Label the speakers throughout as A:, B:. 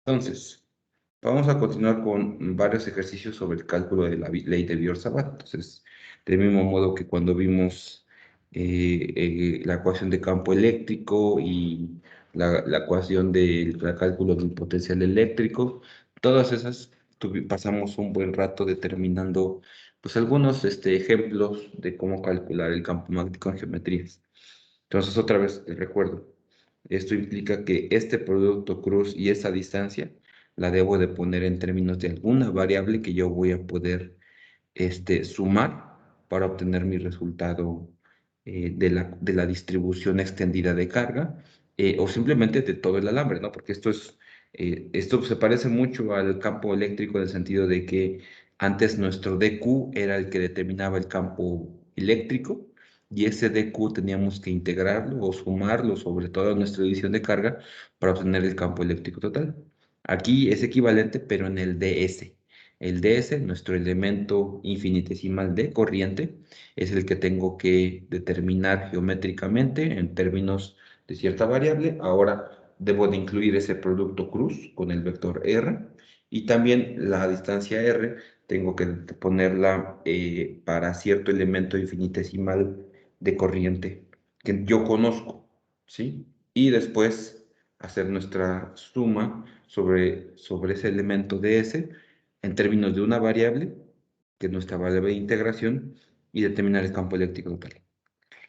A: Entonces, vamos a continuar con varios ejercicios sobre el cálculo de la ley de Biot-Savart. Entonces, del mismo modo que cuando vimos la ecuación de campo eléctrico y la ecuación del cálculo del potencial eléctrico, todas esas pasamos un buen rato determinando pues, algunos ejemplos de cómo calcular el campo magnético en geometrías. Entonces, otra vez, les recuerdo. Esto implica que este producto cruz y esa distancia la debo de poner en términos de alguna variable que yo voy a poder sumar para obtener mi resultado de la distribución extendida de carga o simplemente de todo el alambre, ¿no? Porque esto se parece mucho al campo eléctrico en el sentido de que antes nuestro dQ era el que determinaba el campo eléctrico y ese dQ teníamos que integrarlo o sumarlo sobre toda nuestra división de carga para obtener el campo eléctrico total. Aquí es equivalente, pero en el ds. El ds, nuestro elemento infinitesimal de corriente, es el que tengo que determinar geométricamente en términos de cierta variable. Ahora debo de incluir ese producto cruz con el vector r y también la distancia r tengo que ponerla para cierto elemento infinitesimal de corriente que yo conozco, ¿sí? Y después hacer nuestra suma sobre ese elemento de S en términos de una variable, que es nuestra variable de integración, y determinar el campo eléctrico total.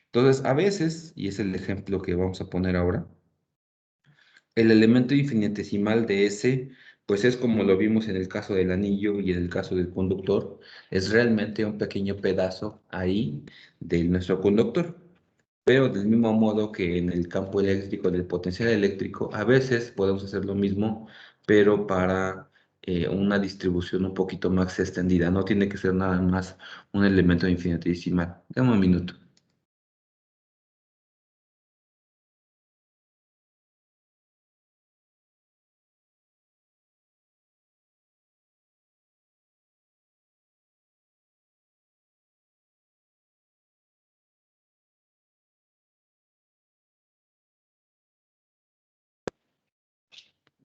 A: Entonces, a veces, y es el ejemplo que vamos a poner ahora, el elemento infinitesimal de S, pues es como lo vimos en el caso del anillo y en el caso del conductor, es realmente un pequeño pedazo ahí de nuestro conductor. Pero del mismo modo que en el campo eléctrico, del potencial eléctrico, a veces podemos hacer lo mismo, pero para una distribución un poquito más extendida. No tiene que ser nada más un elemento infinitesimal. Dame un minuto.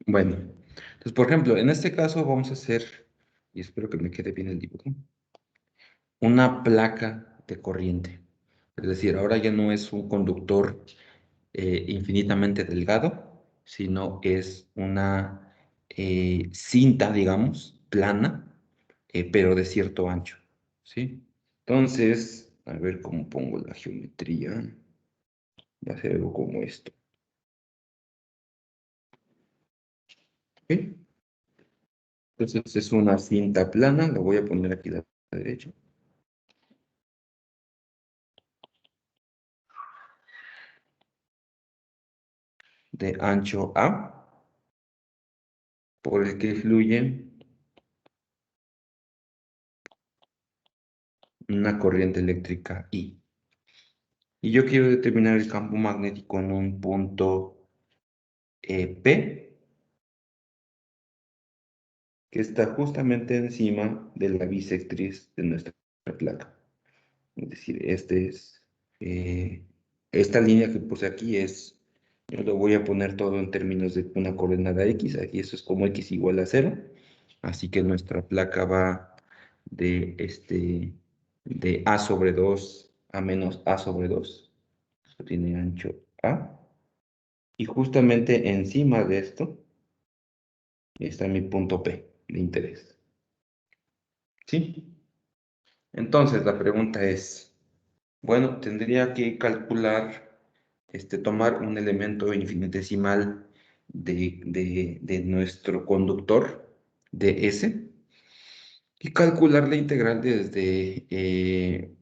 A: Bueno, entonces, por ejemplo, en este caso vamos a hacer, y espero que me quede bien el dibujo, una placa de corriente. Es decir, ahora ya no es un conductor infinitamente delgado, sino es una cinta, digamos, plana, pero de cierto ancho, ¿sí? Entonces, a ver cómo pongo la geometría. Va a ser algo como esto. ¿Ok? Entonces es una cinta plana, la voy a poner aquí a la derecha, de ancho A, por el que fluye una corriente eléctrica I. Y yo quiero determinar el campo magnético en un punto P, que está justamente encima de la bisectriz de nuestra placa. Es decir, eh, esta línea que puse aquí yo lo voy a poner todo en términos de una coordenada X, aquí eso es como X igual a 0, así que nuestra placa va de A sobre 2 a menos A sobre 2, esto tiene ancho A, y justamente encima de esto está mi punto P de interés, ¿sí? Entonces la pregunta es, bueno, tendría que calcular, tomar un elemento infinitesimal de nuestro conductor, de S, y calcular la integral de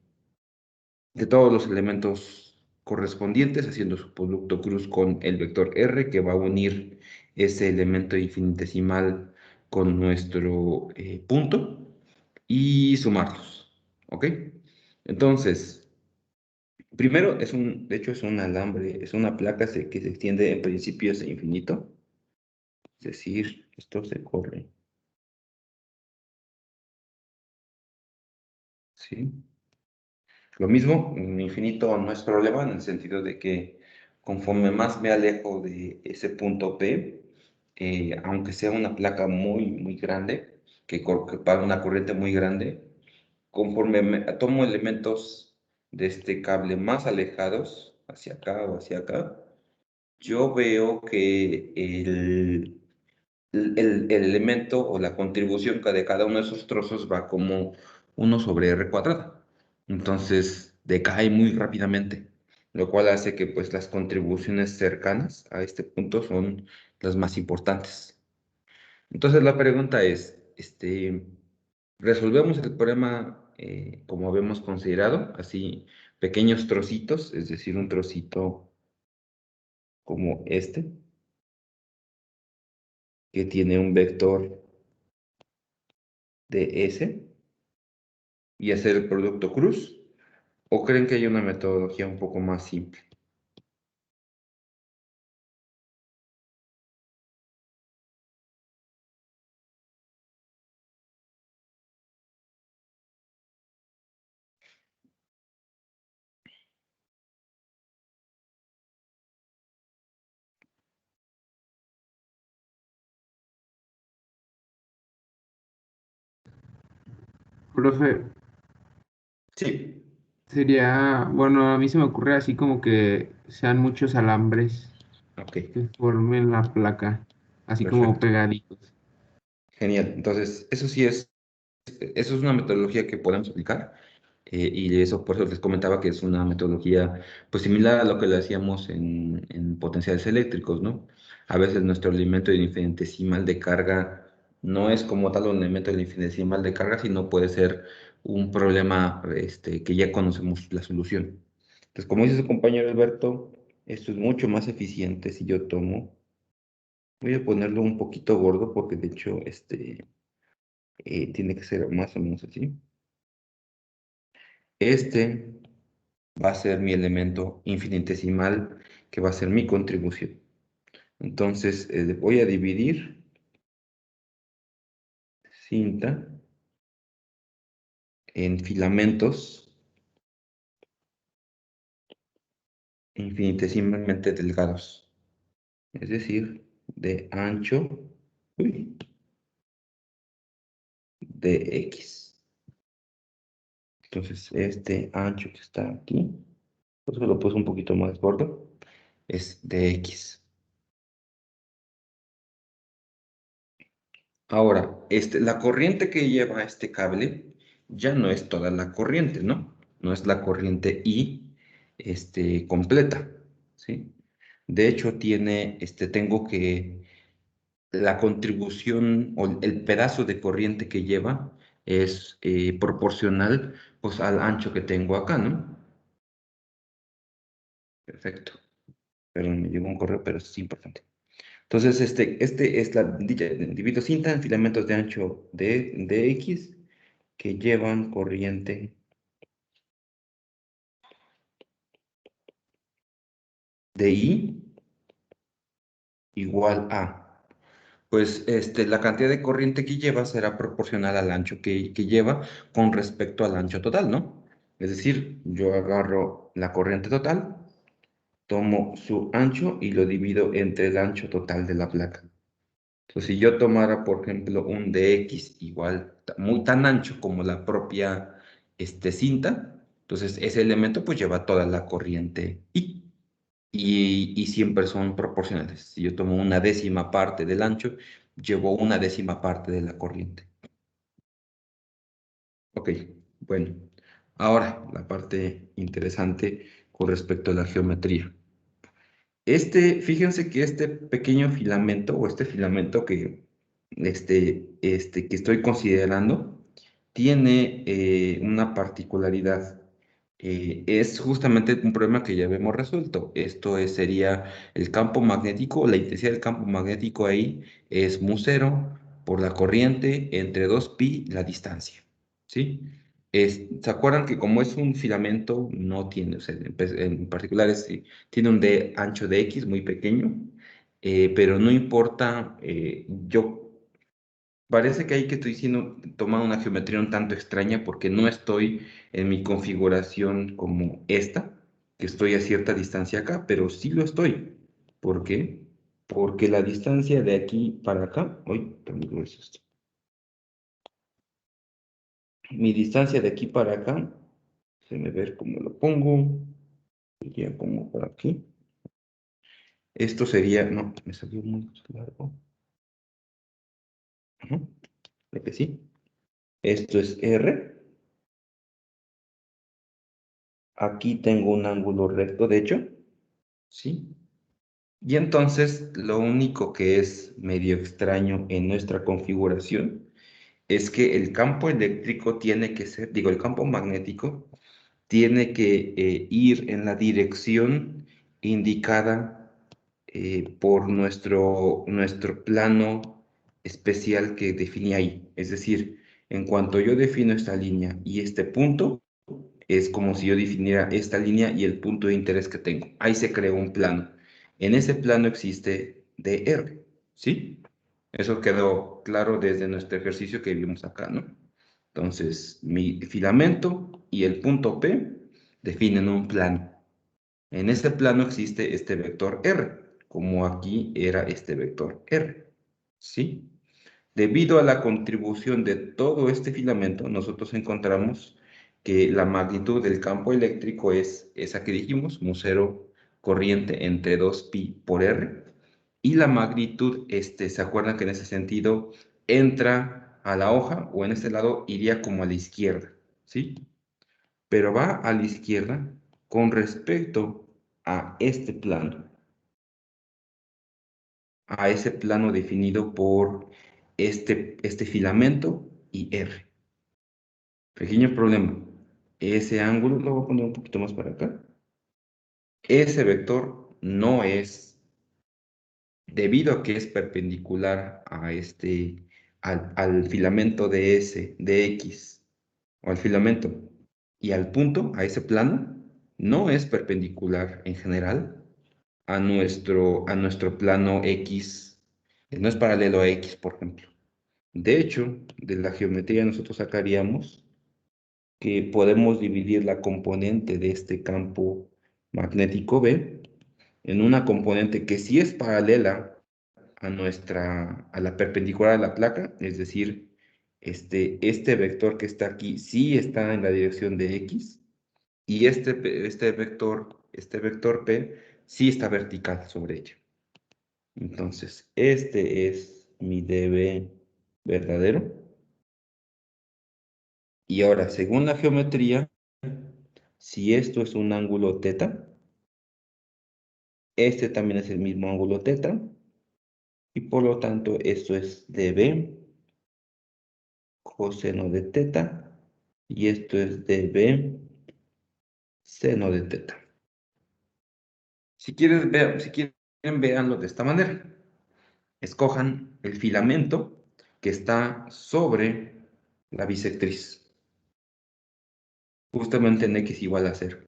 A: todos los elementos correspondientes, haciendo su producto cruz con el vector R, que va a unir ese elemento infinitesimal con nuestro punto, y sumarlos, ¿ok? Entonces, primero de hecho es un alambre, es una placa que se extiende en principio hacia infinito, es decir, esto se corre, ¿sí? Lo mismo, en infinito no es problema en el sentido de que conforme más me alejo de ese punto P, aunque sea una placa muy grande, que paga una corriente muy grande, conforme tomo elementos de este cable más alejados, hacia acá o hacia acá, yo veo que el elemento o la contribución de cada uno de esos trozos va como 1/r². Entonces decae muy rápidamente, lo cual hace que pues las contribuciones cercanas a este punto son las más importantes. Entonces la pregunta es, ¿resolvemos el problema como habíamos considerado? Así, pequeños trocitos, es decir, un trocito como este, que tiene un vector de S, y hacer el producto cruz, ¿o creen que hay una metodología un poco más simple?
B: Profe,
A: Sí,
B: sería, bueno, a mí se me ocurre así como que sean muchos alambres
A: ok,
B: que formen la placa, así como
A: perfecto.
B: pegaditos.
A: Genial. Entonces, eso es una metodología que podemos aplicar, y eso por eso les comentaba que es una metodología pues similar a lo que le hacíamos en potenciales eléctricos, ¿no? A veces nuestro elemento de infinitesimal de carga no es como tal un elemento de infinitesimal de carga, sino puede ser un problema que ya conocemos la solución. Entonces, como dice su compañero Alberto, esto es mucho más eficiente si yo tomo, voy a ponerlo un poquito gordo porque de hecho tiene que ser más o menos así. Este va a ser mi elemento infinitesimal, que va a ser mi contribución. Entonces, voy a dividir cinta en filamentos infinitesimalmente delgados, es decir, de ancho, uy, de X. Entonces, este ancho que está aquí, pues lo puse un poquito más gordo, es de X. Ahora, la corriente que lleva este cable ya no es toda la corriente, ¿no? No es la corriente I, completa, ¿sí? De hecho, tengo que, la contribución o el pedazo de corriente que lleva es proporcional, pues, al ancho que tengo acá, ¿no? Perfecto. Perdón, me llegó un correo, pero es importante. Entonces, divido cinta en filamentos de ancho de X que llevan corriente de I igual a, pues la cantidad de corriente que lleva será proporcional al ancho que lleva con respecto al ancho total, ¿no? Es decir, yo agarro la corriente total, tomo su ancho y lo divido entre el ancho total de la placa. Entonces, si yo tomara, por ejemplo, un DX igual, muy tan ancho como la propia cinta, entonces ese elemento pues lleva toda la corriente I. Y siempre son proporcionales. Si yo tomo una décima parte del ancho, llevo una décima parte de la corriente. Ok, bueno. Ahora, la parte interesante con respecto a la geometría. Fíjense que este pequeño filamento o este filamento que estoy considerando tiene una particularidad. Es justamente un problema que ya hemos resuelto. Sería el campo magnético, la intensidad del campo magnético ahí es mu cero por la corriente entre 2pi la distancia. ¿Sí? ¿Se acuerdan que como es un filamento, no tiene, o sea, en particular tiene un de ancho de X muy pequeño, pero no importa, parece que ahí que estoy tomando una geometría un tanto extraña porque no estoy en mi configuración como esta, que estoy a cierta distancia acá, pero sí lo estoy. ¿Por qué? porque la distancia de aquí para acá, uy, también es esto. Mi distancia de aquí para acá, déjenme ver cómo lo pongo, sería como por aquí. Esto sería, no, me salió muy largo. Ajá, creo que sí. Esto es R. Aquí tengo un ángulo recto, de hecho, ¿sí? Y entonces lo único que es medio extraño en nuestra configuración es que el campo eléctrico tiene que ser, digo, el campo magnético tiene que ir en la dirección indicada por nuestro plano especial que definí ahí. Es decir, en cuanto yo defino esta línea y este punto, es como si yo definiera esta línea y el punto de interés que tengo. Ahí se creó un plano. En ese plano existe dr, ¿sí? Eso quedó claro desde nuestro ejercicio que vimos acá, ¿no? Entonces, mi filamento y el punto P definen un plano. En ese plano existe este vector R, como aquí era este vector R, ¿sí? Debido a la contribución de todo este filamento, nosotros encontramos que la magnitud del campo eléctrico es esa que dijimos, mu cero corriente entre 2pi por R, y la magnitud, ¿se acuerdan que en ese sentido entra a la hoja o en este lado iría como a la izquierda, ¿sí? Pero va a la izquierda con respecto a este plano, a ese plano definido por este filamento y R. Pequeño problema. Ese ángulo, lo voy a poner un poquito más para acá. Ese vector no es, debido a que es perpendicular a al filamento de S, de X, o al filamento, y al punto, a ese plano, no es perpendicular en general a nuestro plano X, no es paralelo a X, por ejemplo. De hecho, de la geometría nosotros sacaríamos que podemos dividir la componente de este campo magnético B en una componente que sí es paralela a la perpendicular a la placa, es decir, este vector que está aquí sí está en la dirección de X, y este vector P sí está vertical sobre ella. Entonces, este es mi dB verdadero. Y ahora, según la geometría, si esto es un ángulo teta, este también es el mismo ángulo teta, y por lo tanto esto es dB coseno de teta, y esto es dB seno de teta. Si quieren, véanlo de esta manera. Escojan el filamento que está sobre la bisectriz, justamente en X igual a 0.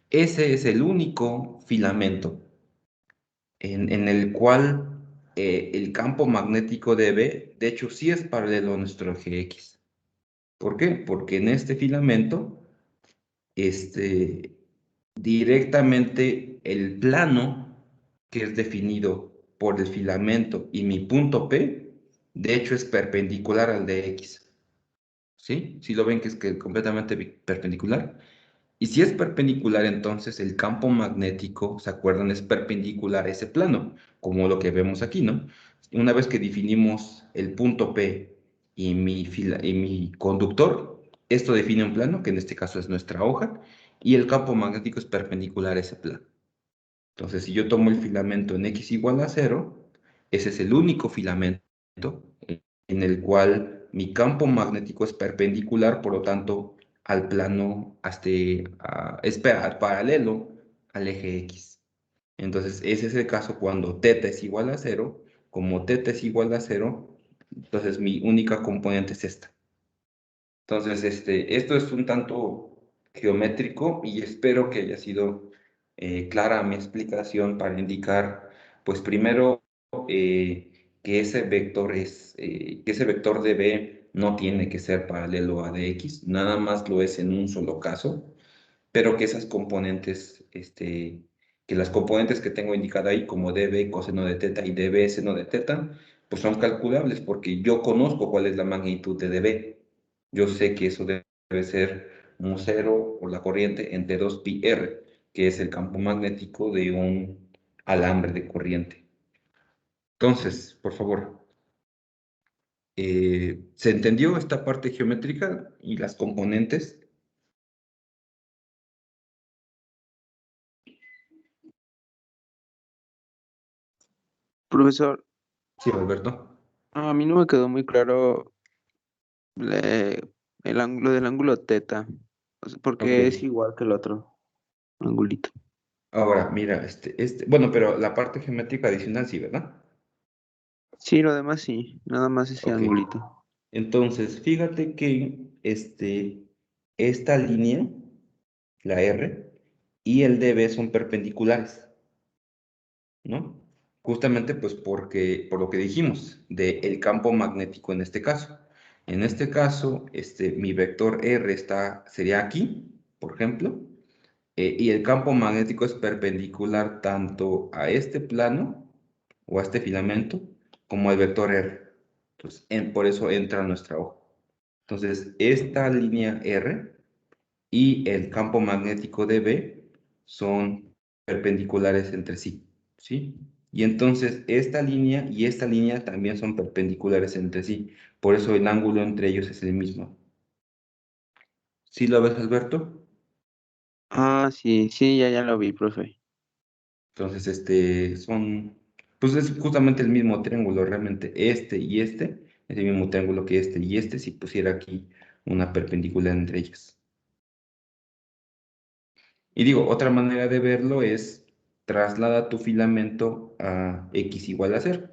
A: Ese es el único filamento en el cual el campo magnético de B, de hecho, sí es paralelo a nuestro eje X. ¿Por qué? Porque en este filamento, este, directamente el plano que es definido por el filamento y mi punto P, de hecho es perpendicular al de X. ¿Sí? ¿Sí lo ven que es completamente perpendicular? Y si es perpendicular, entonces el campo magnético, ¿se acuerdan? Es perpendicular a ese plano, como lo que vemos aquí, ¿no? Una vez que definimos el punto P y mi conductor, esto define un plano, que en este caso es nuestra hoja, y el campo magnético es perpendicular a ese plano. Entonces, si yo tomo el filamento en X igual a 0, ese es el único filamento en el cual mi campo magnético es perpendicular, por lo tanto, al plano, es paralelo al eje X. Entonces, ese es el caso cuando teta es igual a 0. Como teta es igual a 0, entonces mi única componente es esta. Entonces, esto es un tanto geométrico y espero que haya sido clara mi explicación para indicar, pues primero, que ese vector de B no tiene que ser paralelo a dx, nada más lo es en un solo caso, pero que esas componentes, que las componentes que tengo indicada ahí, como dB coseno de teta y dB seno de teta, pues son calculables porque yo conozco cuál es la magnitud de dB. Yo sé que eso debe ser mu cero o la corriente entre 2 pi r, que es el campo magnético de un alambre de corriente. Entonces, por favor, ¿se entendió esta parte geométrica y las componentes?
B: Profesor,
A: Sí, Alberto.
B: a mí no me quedó muy claro le- el ángulo del ángulo teta, o sea,
A: Ok.
B: porque es igual que el otro angulito.
A: Ahora, mira, bueno, pero la parte geométrica adicional sí, ¿verdad?
B: Sí, lo demás sí, nada más ese
A: Ok.
B: angulito.
A: Entonces, fíjate que esta línea, la R, y el DB son perpendiculares, ¿no? Justamente pues por lo que dijimos, del campo magnético en este caso. En este caso, mi vector R sería aquí, por ejemplo, y el campo magnético es perpendicular tanto a este plano o a este filamento como al vector R. Entonces, por eso entra nuestra hoja. Entonces, esta línea R y el campo magnético de B son perpendiculares entre sí, ¿sí? Y entonces esta línea y esta línea también son perpendiculares entre sí. Por eso el ángulo entre ellos es el mismo. ¿Sí lo ves, Alberto?
B: Ah, sí, sí, ya lo vi, profe.
A: Entonces, pues es justamente el mismo triángulo, realmente este y este es el mismo triángulo que este y este si pusiera aquí una perpendicular entre ellas. Y digo, otra manera de verlo es traslada tu filamento a x igual a cero.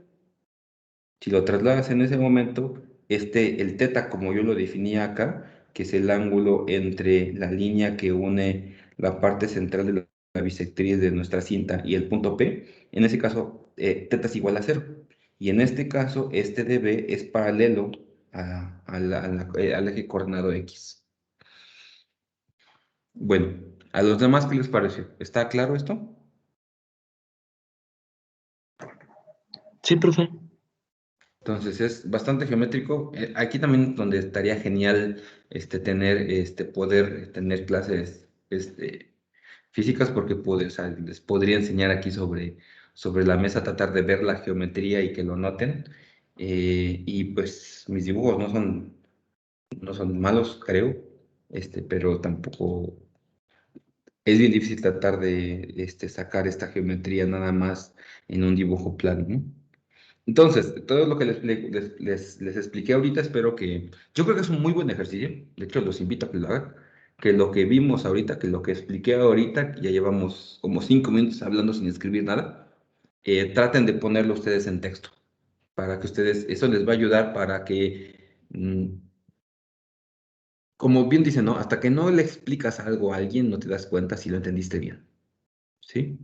A: Si lo trasladas en ese momento, el teta, como yo lo definía acá, que es el ángulo entre la línea que une la parte central de la bisectriz de nuestra cinta y el punto P, en ese caso, teta es igual a cero. Y en este caso, este dB es paralelo al eje coordenado X. Bueno, ¿a los demás qué les pareció? ¿Está claro esto?
B: Sí, profe.
A: Entonces es bastante geométrico. Aquí también donde estaría genial poder tener clases físicas porque o sea, les podría enseñar aquí sobre la mesa, tratar de ver la geometría y que lo noten. Y pues mis dibujos no son malos, creo, pero tampoco es bien difícil tratar de sacar esta geometría nada más en un dibujo plano, ¿no? Entonces, todo lo que les expliqué ahorita, yo creo que es un muy buen ejercicio, de hecho los invito a que lo hagan, que lo que vimos ahorita, que lo que expliqué ahorita, que ya llevamos como 5 minutos hablando sin escribir nada, traten de ponerlo ustedes en texto, para que eso les va a ayudar para que, como bien dicen, ¿no? Hasta que no le explicas algo a alguien, no te das cuenta si lo entendiste bien, ¿sí?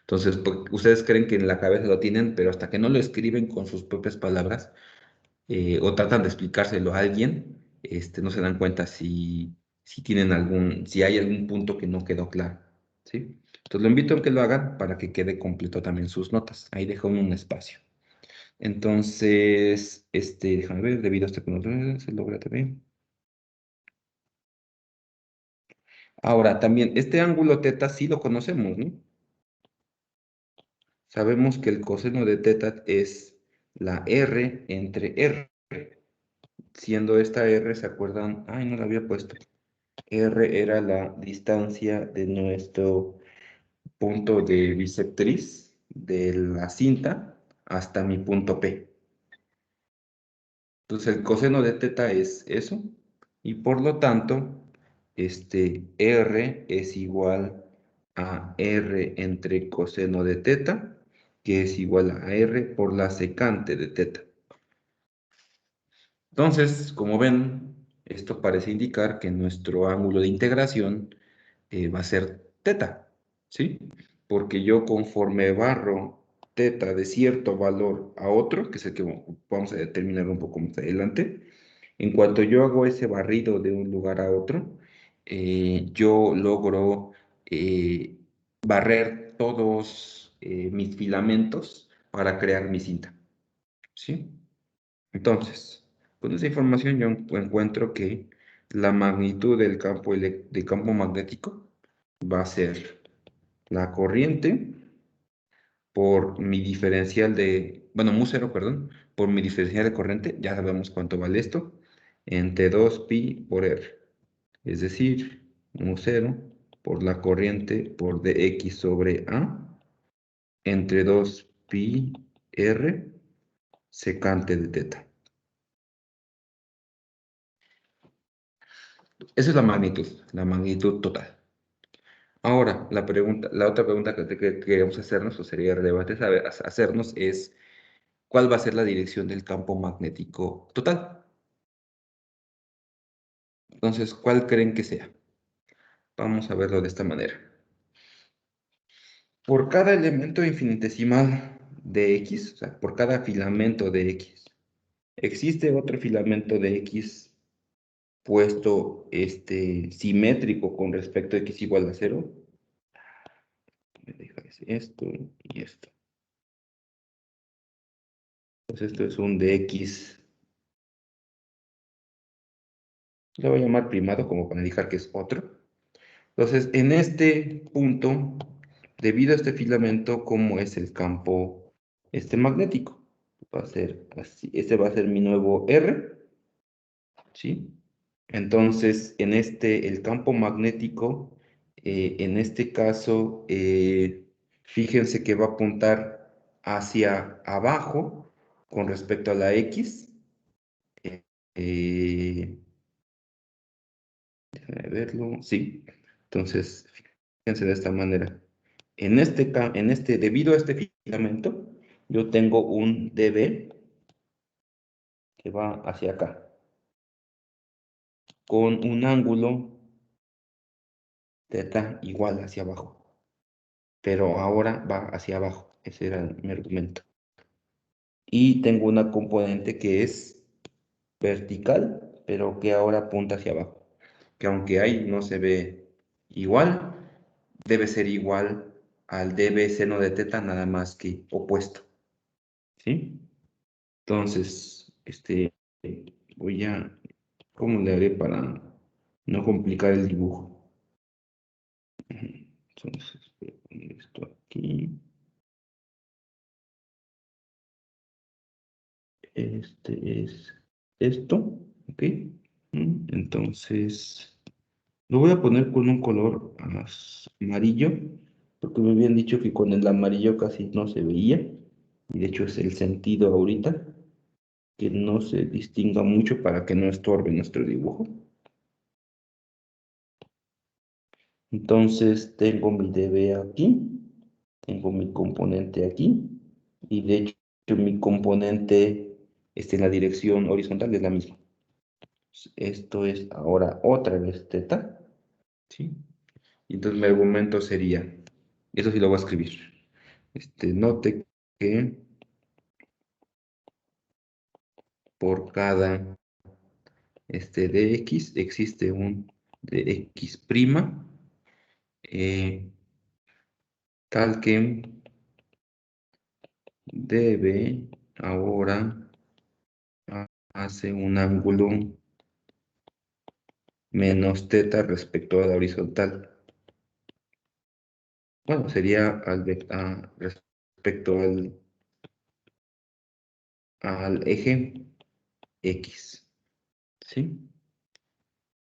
A: Entonces, ustedes creen que en la cabeza lo tienen, pero hasta que no lo escriben con sus propias palabras, o tratan de explicárselo a alguien, no se dan cuenta si hay algún punto que no quedó claro, ¿sí? Entonces lo invito a que lo hagan para que quede completo también sus notas. Ahí dejo un espacio. Entonces, déjame ver, debido a este control, se logra también. Ahora, también, este ángulo teta sí lo conocemos, ¿no? Sabemos que el coseno de teta es la R entre R, siendo esta R, ¿se acuerdan? Ay, no la había puesto. R era la distancia de nuestro punto de bisectriz de la cinta hasta mi punto P. Entonces el coseno de teta es eso y por lo tanto R es igual a R entre coseno de teta, que es igual a R por la secante de teta. Entonces, como ven, esto parece indicar que nuestro ángulo de integración va a ser teta, ¿sí? Porque yo conforme barro teta de cierto valor a otro, que es el que vamos a determinar un poco más adelante, en cuanto yo hago ese barrido de un lugar a otro, yo logro barrer todos mis filamentos para crear mi cinta, ¿sí? Entonces, con esa información yo encuentro que la magnitud del campo magnético va a ser la corriente por mi diferencial de, bueno, mu cero, perdón, por mi diferencial de corriente, ya sabemos cuánto vale esto, entre 2pi por R. Es decir, mu cero por la corriente por dx sobre A entre 2pi R secante de teta. Esa es la magnitud total. Ahora, la otra pregunta que queremos hacernos, o sería relevante hacernos, es ¿cuál va a ser la dirección del campo magnético total? Entonces, ¿cuál creen que sea? Vamos a verlo de esta manera. Por cada elemento infinitesimal de X, o sea, por cada filamento de X, existe otro filamento de X puesto simétrico con respecto a X igual a 0. Me deja esto y esto. Entonces esto es un dx, le voy a llamar primado como para indicar que es otro. Entonces, en este punto, debido a este filamento, ¿cómo es el campo magnético? Va a ser así. Este va a ser mi nuevo R, ¿sí? Entonces, el campo magnético, en este caso, fíjense que va a apuntar hacia abajo con respecto a la X. Eh, Déjame verlo, sí. Entonces, fíjense de esta manera. Debido a este filamento, yo tengo un dB que va hacia acá, con un ángulo θ igual hacia abajo. Pero ahora va hacia abajo. Ese era mi argumento. Y tengo una componente que es vertical, pero que ahora apunta hacia abajo. Que aunque ahí no se ve igual, debe ser igual al dB seno de teta, nada más que opuesto. ¿Sí? Entonces, voy a, ¿cómo le haré para no complicar el dibujo? Entonces, voy a poner esto aquí. Este es esto, ¿ok? Entonces, lo voy a poner con un color amarillo, porque me habían dicho que con el amarillo casi no se veía, y de hecho es el sentido ahorita, que no se distinga mucho para que no estorbe nuestro dibujo. Entonces tengo mi dB aquí, tengo mi componente aquí, y de hecho mi componente en la dirección horizontal es la misma. Esto es ahora otra vez teta, ¿sí? Y entonces mi argumento sería, eso sí lo voy a escribir, note que por cada dx existe un dx', tal que debe ahora hace un ángulo menos teta respecto a la horizontal. Bueno, sería respecto al eje X, ¿sí?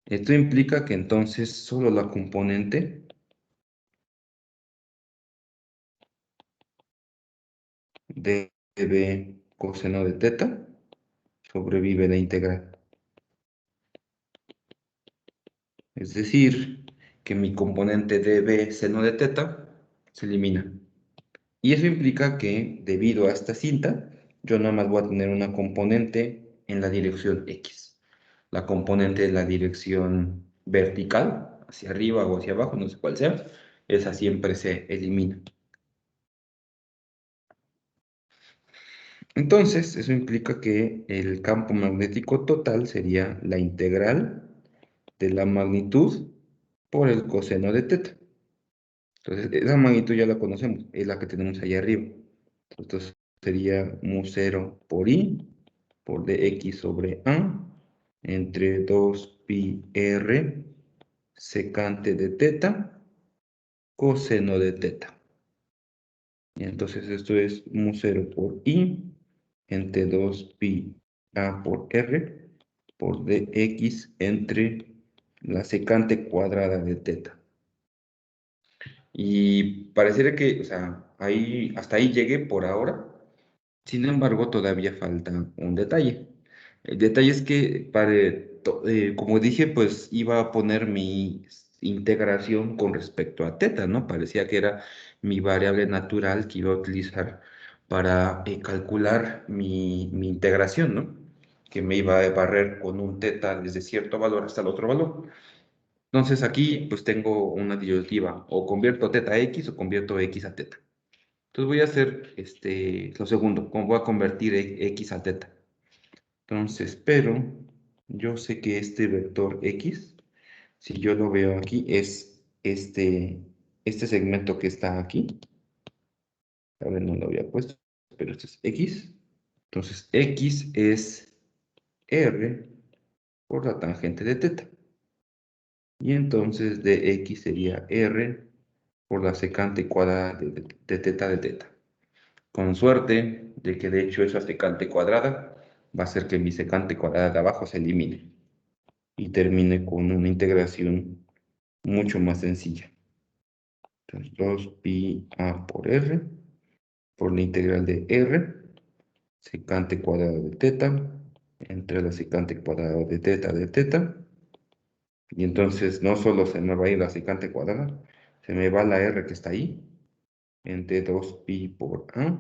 A: Esto implica que entonces solo la componente dB coseno de teta sobrevive la integral. Es decir, que mi componente dB seno de teta se elimina. Y eso implica que debido a esta cinta, yo nada más voy a tener una componente en la dirección X. La componente de la dirección vertical, hacia arriba o hacia abajo, no sé cuál sea, esa siempre se elimina. Entonces, eso implica que el campo magnético total sería la integral de la magnitud por el coseno de teta. Entonces, esa magnitud ya la conocemos, es la que tenemos ahí arriba. Entonces, sería mu 0 por i por dx sobre a entre 2 pi r secante de teta coseno de teta. Y entonces esto es mu 0 por i entre 2 pi a por r por dx entre la secante cuadrada de teta. Y pareciera que, o sea, ahí, hasta ahí llegué por ahora. Sin embargo, todavía falta un detalle. El detalle es que, como dije, pues iba a poner mi integración con respecto a teta, ¿no? Parecía que era mi variable natural que iba a utilizar para calcular mi integración, ¿no? Que me iba a barrer con un teta desde cierto valor hasta el otro valor. Entonces aquí pues tengo una disyuntiva, o convierto teta a x o convierto x a teta. Entonces voy a hacer lo segundo, voy a convertir x a teta. Entonces, pero yo sé que este vector x, si yo lo veo aquí, es este segmento que está aquí. A ver, no lo había puesto, pero este es x. Entonces, x es r por la tangente de teta. Y entonces dx sería r por la secante cuadrada de teta de teta. Con suerte de que de hecho esa secante cuadrada va a hacer que mi secante cuadrada de abajo se elimine y termine con una integración mucho más sencilla. Entonces 2 pi a por r por la integral de r secante cuadrada de teta entre la secante cuadrada de teta. Y entonces no solo se me va a ir la secante cuadrada, se me va la r que está ahí entre 2 pi por a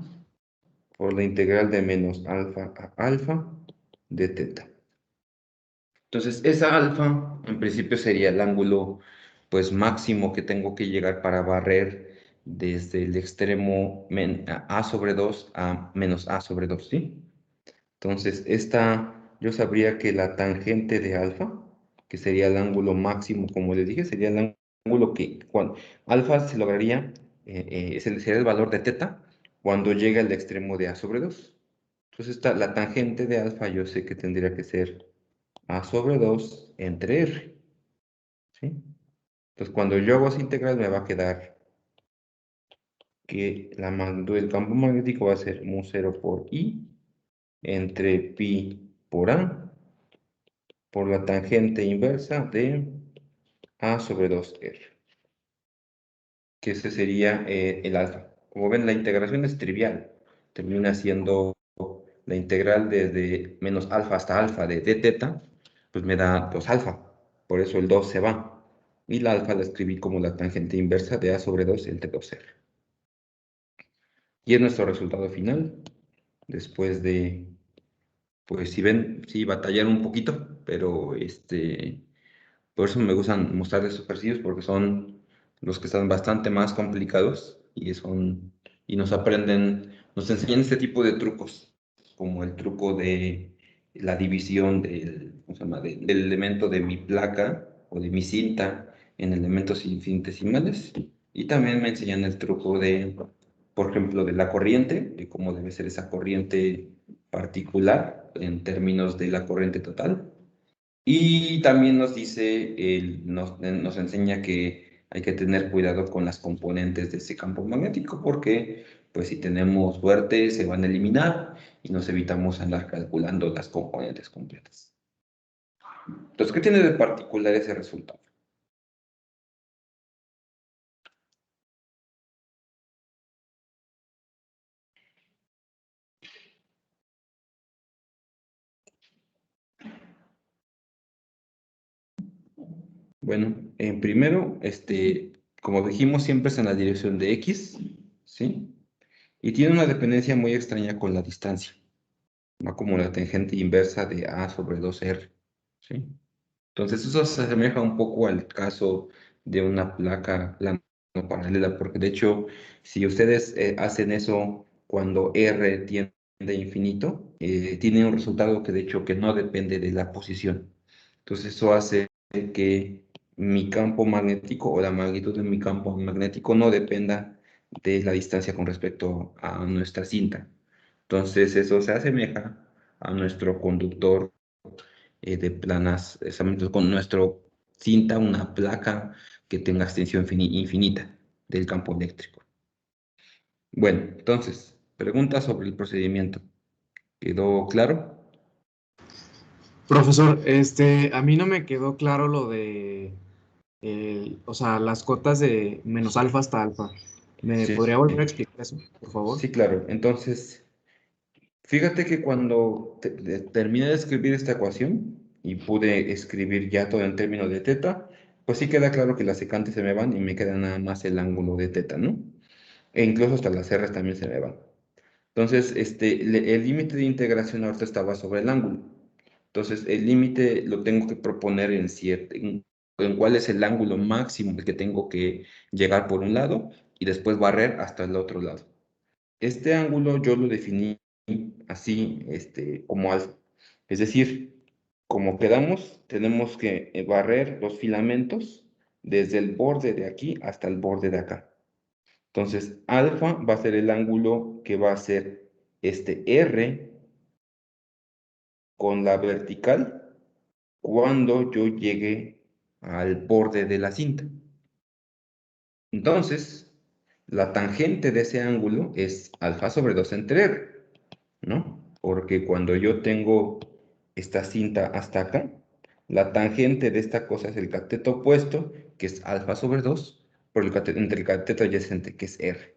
A: por la integral de menos alfa a alfa de teta. Entonces, esa alfa en principio sería el ángulo pues máximo que tengo que llegar para barrer desde el extremo a sobre 2 a menos a sobre 2, ¿sí? Entonces, yo sabría que la tangente de alfa, que sería el ángulo máximo, como les dije, sería el ángulo que cuando alfa se lograría, sería el valor de teta cuando llega al extremo de a sobre 2. Entonces, la tangente de alfa yo sé que tendría que ser a sobre 2 entre r, ¿sí? Entonces, cuando yo hago esa integral me va a quedar que la magnitud del campo magnético va a ser mu 0 por i entre pi por a por la tangente inversa de a sobre 2r, que ese sería el alfa. Como ven, la integración es trivial. Termina siendo la integral desde menos alfa hasta alfa de d teta, pues me da 2 alfa. Por eso el 2 se va. Y la alfa la escribí como la tangente inversa de a sobre 2 entre 2r. Y es nuestro resultado final. Después de, pues si ven, sí batallaron un poquito, pero por eso me gustan mostrarles estos ejercicios porque son los que están bastante más complicados y nos enseñan este tipo de trucos, como el truco de la división ¿cómo se llama? Del elemento de mi placa o de mi cinta en elementos infinitesimales. Y también me enseñan el truco por ejemplo, de la corriente, de cómo debe ser esa corriente particular en términos de la corriente total. Y también nos dice, nos enseña que hay que tener cuidado con las componentes de ese campo magnético porque, pues si tenemos suerte, se van a eliminar y nos evitamos andar calculando las componentes completas. Entonces, ¿qué tiene de particular ese resultado? Bueno, en primero, como dijimos, siempre es en la dirección de X, ¿sí? Y tiene una dependencia muy extraña con la distancia, va como la tangente inversa de A sobre 2R, ¿sí? Entonces eso se asemeja un poco al caso de una placa plana paralela, porque de hecho, si ustedes hacen eso cuando R tiende a infinito, tiene un resultado que de hecho que no depende de la posición. Entonces eso hace que mi campo magnético o la magnitud de mi campo magnético no dependa de la distancia con respecto a nuestra cinta. Entonces eso se asemeja a nuestro conductor de planas, exactamente con nuestro cinta, una placa que tenga extensión infinita del campo eléctrico. Bueno, entonces, pregunta sobre el procedimiento. ¿Quedó claro?
C: Profesor, a mí no me quedó claro lo de, o sea, las cotas de menos alfa hasta alfa. ¿Me
A: Sí,
C: podría volver a explicar eso, por favor?
A: sí, claro. Entonces, fíjate que cuando terminé de escribir esta ecuación y pude escribir ya todo en términos de teta, pues sí queda claro que las secantes se me van y me queda nada más el ángulo de teta, ¿no? E incluso hasta las R's también se me van. Entonces, el límite de integración ahorita estaba sobre el ángulo. Entonces, el límite lo tengo que proponer en cuál es el ángulo máximo al que tengo que llegar por un lado y después barrer hasta el otro lado. Este ángulo yo lo definí así, como alfa. Es decir, como quedamos, tenemos que barrer los filamentos desde el borde de aquí hasta el borde de acá. Entonces, alfa va a ser el ángulo que va a ser este R con la vertical cuando yo llegue al borde de la cinta. Entonces, la tangente de ese ángulo es alfa sobre 2 entre R, ¿no? Porque cuando yo tengo esta cinta hasta acá, la tangente de esta cosa es el cateto opuesto, que es alfa sobre 2 por entre el cateto adyacente, que es R.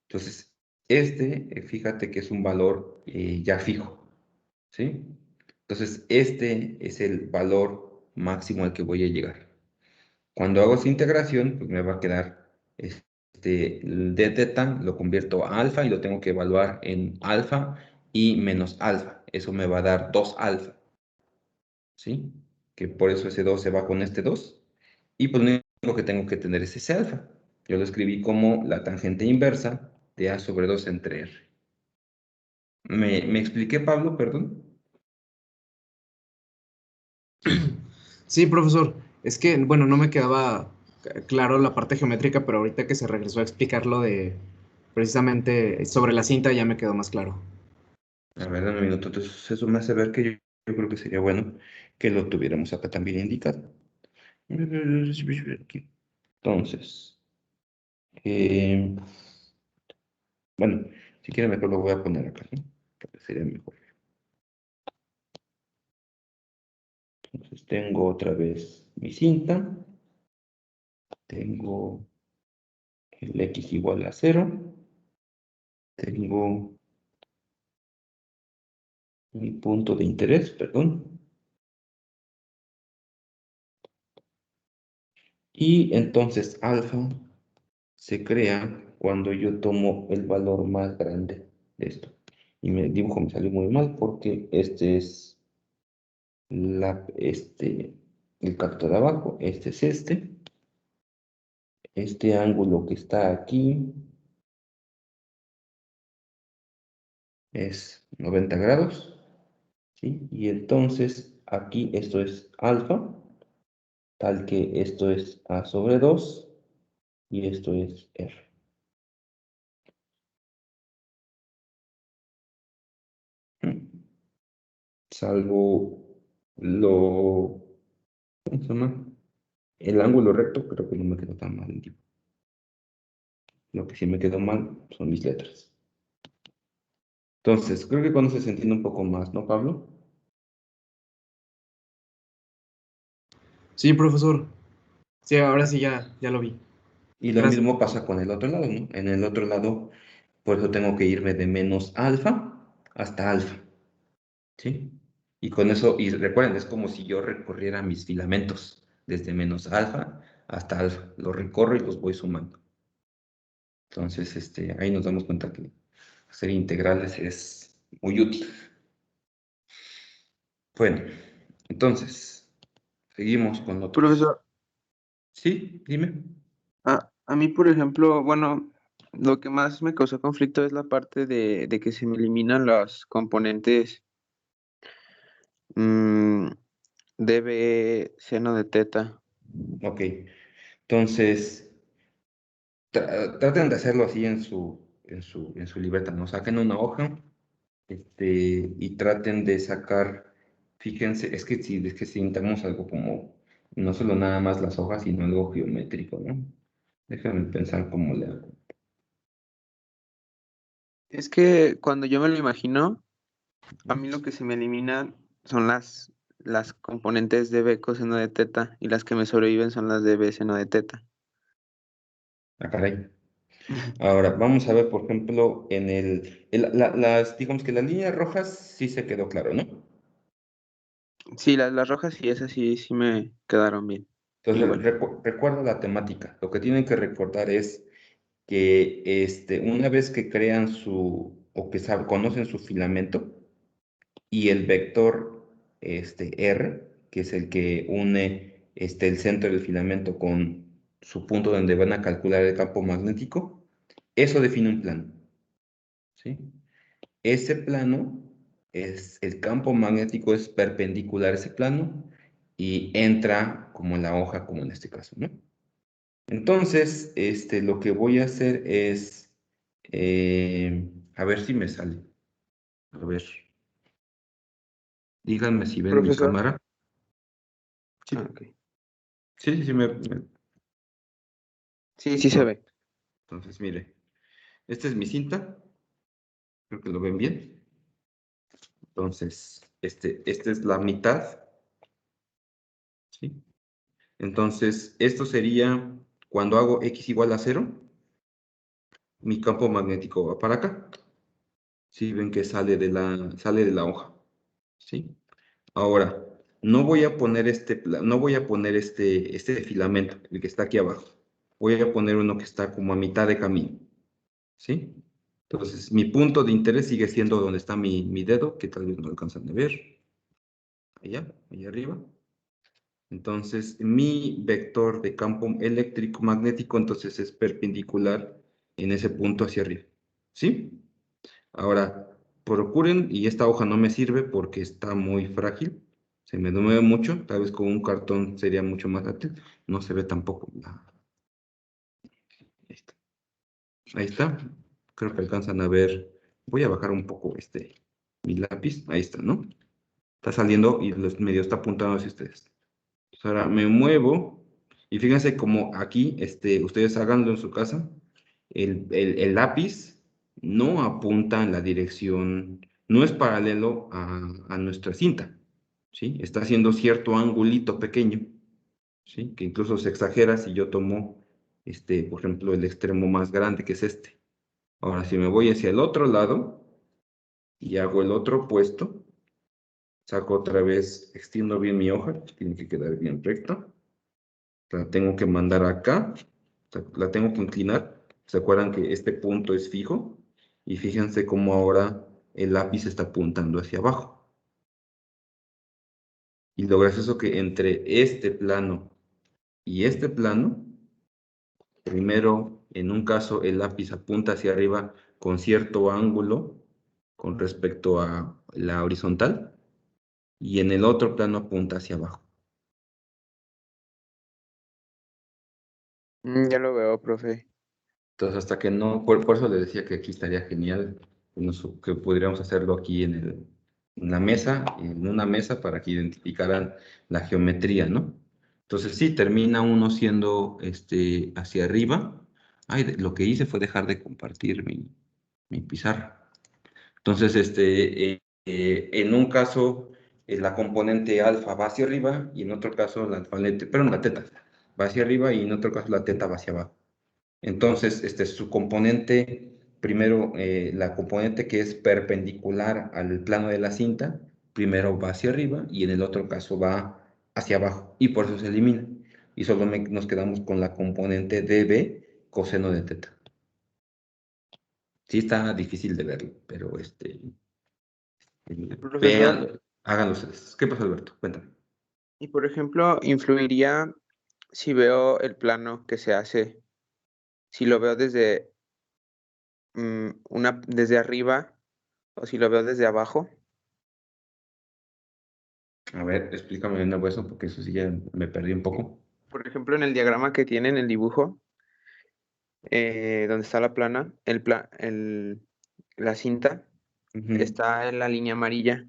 A: Entonces, fíjate que es un valor ya fijo, ¿sí? Entonces, este es el valor máximo al que voy a llegar. Cuando hago esa integración, pues me va a quedar el d teta, lo convierto a alfa y lo tengo que evaluar en alfa y menos alfa. Eso me va a dar 2 alfa, ¿sí? Que por eso ese 2 se va con este 2. Y pues lo único que tengo que tener es ese alfa. Yo lo escribí como la tangente inversa de a sobre 2 entre r. ¿Me expliqué, Pablo? Perdón.
C: Sí, profesor. Es que, bueno, no me quedaba claro la parte geométrica, pero ahorita que se regresó a explicar lo de precisamente sobre la cinta ya me quedó más claro.
A: A ver, dame un minuto. Entonces, eso me hace ver que yo creo que sería bueno que lo tuviéramos acá también indicado. Entonces, eh, bueno, si quieren mejor lo voy a poner acá, ¿no? Creo que sería mejor. Entonces, tengo otra vez mi cinta. Tengo el x igual a 0. Tengo mi punto de interés, perdón. Y entonces alfa se crea cuando yo tomo el valor más grande de esto. Y mi dibujo me salió muy mal porque este es el canto de abajo, este es este ángulo que está aquí es 90 grados, ¿sí? Y entonces aquí esto es alfa, tal que esto es a sobre 2 y esto es r. Salvo ¿cómo se llama? El ángulo recto, creo que no me quedó tan mal el dibujo. Lo que sí me quedó mal son mis letras. Entonces, creo que cuando se entiende un poco más, ¿no, Pablo?
C: Sí, profesor. Sí, ahora sí ya lo vi.
A: Y lo
C: Gracias.
A: mismo pasa con el otro lado, ¿no? En el otro lado, por eso tengo que irme de menos alfa hasta alfa, ¿sí? Y con eso, y recuerden, es como si yo recorriera mis filamentos desde menos alfa hasta alfa. Los recorro y los voy sumando. Entonces, ahí nos damos cuenta que hacer integrales es muy útil. Bueno, entonces, seguimos con otros.
B: Profesor,
A: Sí, dime.
B: a mí, por ejemplo, bueno, lo que más me causó conflicto es la parte de que se me eliminan las componentes mm, dB seno de teta.
A: Ok, entonces traten de hacerlo así en su libreta, ¿no? Saquen una hoja, y traten de sacar, fíjense, es que si necesitamos algo como, no solo nada más las hojas, sino algo geométrico, ¿no? Déjame pensar cómo le hago.
B: Es que cuando yo me lo imagino, a mí lo que se me eliminan son las componentes de B coseno de teta y las que me sobreviven son las de B seno de teta.
A: Ah, caray. Ahora, vamos a ver, por ejemplo, digamos que las líneas rojas sí se quedó claro, ¿no?
B: Sí, las rojas y esas sí, sí me quedaron bien.
A: Entonces,
B: Igual.
A: recuerda la temática. Lo que tienen que recordar es que una vez que crean o que conocen su filamento y el vector R, que es el que une el centro del filamento con su punto donde van a calcular el campo magnético, eso define un plano, ¿sí? Ese plano el campo magnético es perpendicular a ese plano y entra como en la hoja, como en este caso, ¿no? Entonces, lo que voy a hacer es, a ver si me sale. A ver, díganme si ven mi
B: Profesor.
A: cámara.
B: Ah,
A: Sí,
B: ok.
A: sí, sí,
B: Sí, sí se
A: no.
B: ve.
A: Entonces, mire, esta es mi cinta, creo que lo ven bien. Entonces, esta es la mitad, ¿sí? Entonces, esto sería cuando hago x igual a 0, mi campo magnético va para acá. Sí, ven que sale de la hoja, ¿sí? Ahora, no voy a poner este filamento, el que está aquí abajo. Voy a poner uno que está como a mitad de camino, ¿sí? Entonces, mi punto de interés sigue siendo donde está mi dedo, que tal vez no alcanzan a ver. Allá arriba. Entonces, mi vector de campo eléctrico magnético, entonces es perpendicular en ese punto hacia arriba, ¿sí? Ahora, procuren, y esta hoja no me sirve porque está muy frágil, se me mueve mucho, tal vez con un cartón sería mucho más ágil, no se ve tampoco. Ahí está. Ahí está. Creo que alcanzan a ver. Voy a bajar un poco mi lápiz. Ahí está, ¿no? Está saliendo y los medio está apuntando hacia ustedes. Pues ahora me muevo y fíjense como aquí, ustedes háganlo en su casa, el lápiz no apunta en la dirección, no es paralelo a nuestra cinta, ¿sí? Está haciendo cierto angulito pequeño, ¿sí? Que incluso se exagera si yo tomo, por ejemplo, el extremo más grande, que es este. Ahora, si me voy hacia el otro lado y hago el otro opuesto, saco otra vez, extiendo bien mi hoja, tiene que quedar bien recto. La tengo que mandar acá, o sea, la tengo que inclinar. ¿Se acuerdan que este punto es fijo? Y fíjense cómo ahora el lápiz está apuntando hacia abajo. Y lo gracioso que entre este plano y este plano, primero, en un caso, el lápiz apunta hacia arriba con cierto ángulo con respecto a la horizontal, y en el otro plano apunta hacia abajo.
B: Ya lo veo, profe.
A: Entonces, hasta que no, por eso le decía que aquí estaría genial que pudiéramos hacerlo aquí en la mesa, en una mesa para que identificaran la geometría, ¿no? Entonces, sí, termina uno siendo hacia arriba. Ay, lo que hice fue dejar de compartir mi pizarra. Entonces, en un caso, la componente alfa va hacia arriba y en otro caso, la teta va hacia arriba y en otro caso la teta va hacia abajo. Entonces, su componente, primero, la componente que es perpendicular al plano de la cinta, primero va hacia arriba y en el otro caso va hacia abajo y por eso se elimina. Y solo nos quedamos con la componente dB coseno de teta. Sí está difícil de verlo, pero
B: Profesor,
A: vean, háganlo ustedes. ¿Qué pasa, Alberto? Cuéntame.
B: y por ejemplo, influiría si veo el plano que se hace, si lo veo desde arriba o si lo veo desde abajo.
A: A ver, explícame de nuevo eso porque eso sí ya me perdí un poco.
B: por ejemplo, en el diagrama que tiene en el dibujo, donde está la plana, la cinta,
A: Ujú,
B: está en la línea amarilla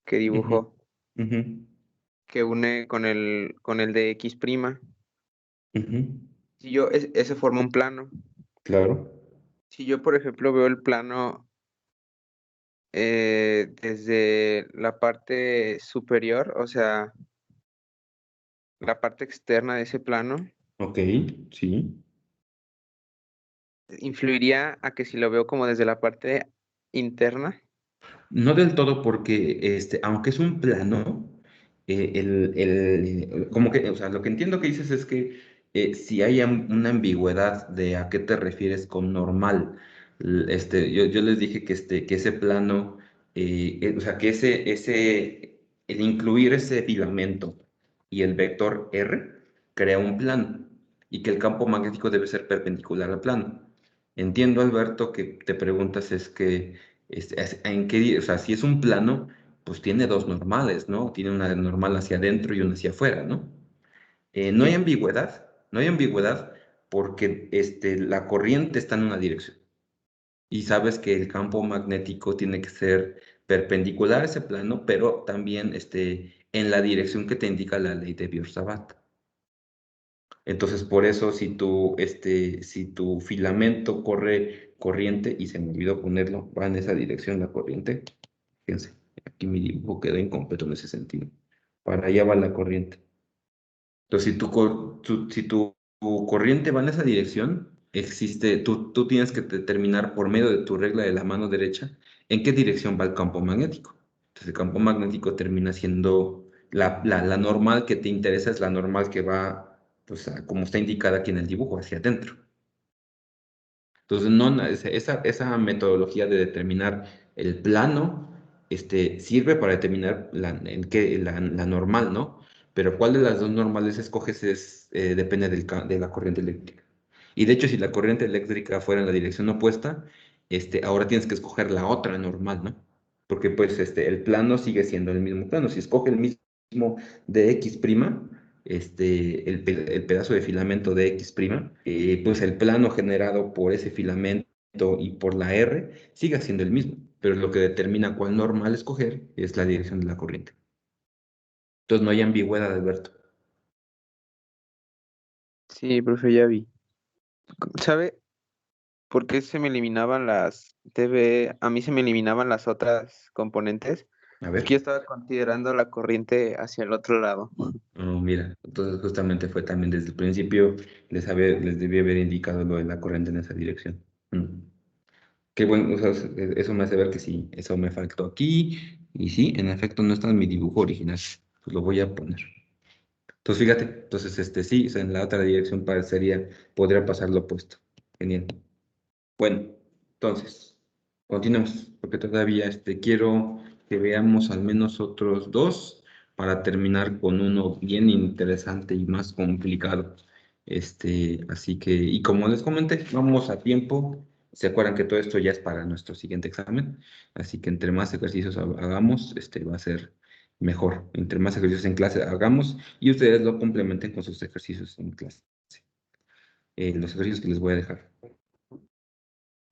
B: que
A: ujú,
B: dibujó,
A: ujú,
B: que une con el de X'.
A: ujú,
B: Si yo, ese forma un plano.
A: claro.
B: Si yo, por ejemplo, veo el plano desde la parte superior, o sea, la parte externa de ese plano,
A: Ok, sí.
B: influiría a que si lo veo como desde la parte interna.
A: No del todo porque, aunque es un plano, como que, o sea, lo que entiendo que dices es que si hay una ambigüedad de a qué te refieres con normal. Yo les dije que ese plano, o sea, que el incluir ese filamento y el vector R crea un plano y que el campo magnético debe ser perpendicular al plano. Entiendo, Alberto, que te preguntas es que o sea, si es un plano, pues tiene dos normales, ¿no? Tiene una normal hacia adentro y una hacia afuera, ¿no? No hay
B: Sí.
A: ambigüedad, no hay ambigüedad porque la corriente está en una dirección. Y sabes que el campo magnético tiene que ser perpendicular a ese plano, pero también en la dirección que te indica la ley de Biot-Savart. Entonces, por eso, si tu filamento corre corriente, y se me olvidó ponerlo, va en esa dirección la corriente. Fíjense, aquí mi dibujo quedó incompleto en ese sentido. Para allá va la corriente. Entonces, si tu corriente va en esa dirección, tú tienes que determinar por medio de tu regla de la mano derecha en qué dirección va el campo magnético. Entonces, el campo magnético termina siendo la normal que te interesa, es la normal que va, pues, como está indicada aquí en el dibujo, hacia adentro. Entonces, no, esa metodología de determinar el plano, sirve para determinar la normal, ¿no? Pero cuál de las dos normales escoges depende de la corriente eléctrica. Y de hecho, si la corriente eléctrica fuera en la dirección opuesta, ahora tienes que escoger la otra normal, ¿no? Porque pues el plano sigue siendo el mismo plano. Si escoge el mismo de X', el pedazo de filamento de X', pues el plano generado por ese filamento y por la R sigue siendo el mismo, pero lo que determina cuál normal escoger es la dirección de la corriente. Entonces no hay ambigüedad, Alberto.
B: Sí, profe, ya vi. ¿Sabe por qué se me eliminaban las TB? A mí se me eliminaban las otras componentes.
A: A
B: Es que yo
A: ver.
B: estaba considerando la corriente hacia el otro lado.
A: Oh, mira, entonces justamente fue también desde el principio, les debí haber indicado lo de la corriente en esa dirección. Mm. Qué bueno, o sea, eso me hace ver que sí, eso me faltó aquí, y sí, en efecto no está en mi dibujo original, pues lo voy a poner. Entonces fíjate, entonces sí, o sea, en la otra dirección podría pasar lo opuesto. Genial. Bueno, entonces, continuamos, porque todavía quiero que veamos al menos otros dos para terminar con uno bien interesante y más complicado. Así que, y como les comenté, vamos a tiempo. Se acuerdan que todo esto ya es para nuestro siguiente examen, así que entre más ejercicios hagamos, va a ser mejor. Entre más ejercicios en clase hagamos y ustedes lo complementen con sus ejercicios en clase. Los ejercicios que les voy a dejar.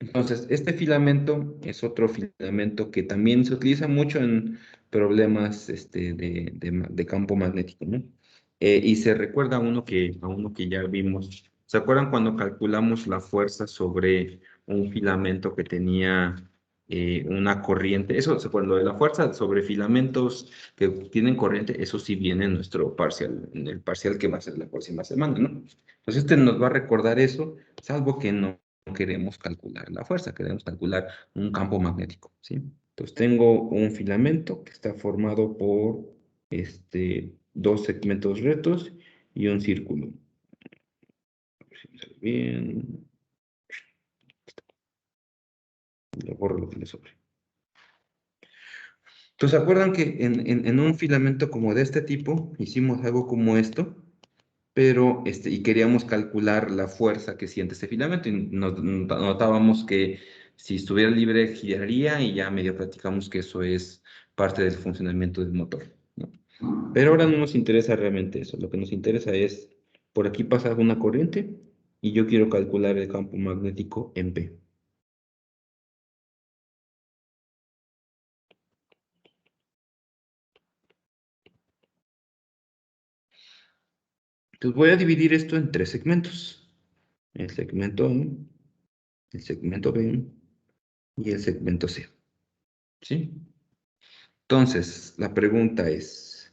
A: Entonces, este filamento es otro filamento que también se utiliza mucho en problemas de campo magnético, ¿no? Y se recuerda a uno que ya vimos. ¿Se acuerdan cuando calculamos la fuerza sobre un filamento que tenía una corriente? Eso, cuando de la fuerza sobre filamentos que tienen corriente, eso sí viene en nuestro parcial, en el parcial que va a ser la próxima semana, ¿no? Entonces, nos va a recordar eso, salvo que no queremos calcular la fuerza, queremos calcular un campo magnético, ¿sí? Entonces tengo un filamento que está formado por dos segmentos rectos y un círculo. A ver si me sale bien. Le borro lo que le sobre. Entonces, ¿se acuerdan que en un filamento como de este tipo hicimos algo como esto? Pero y queríamos calcular la fuerza que siente este filamento y notábamos que si estuviera libre giraría y ya medio platicamos que eso es parte del funcionamiento del motor, ¿no? Pero ahora no nos interesa realmente eso, lo que nos interesa es por aquí pasa una corriente y yo quiero calcular el campo magnético en P. Entonces voy a dividir esto en 3 segmentos. El segmento A, el segmento B y el segmento C. ¿Sí? Entonces, la pregunta es,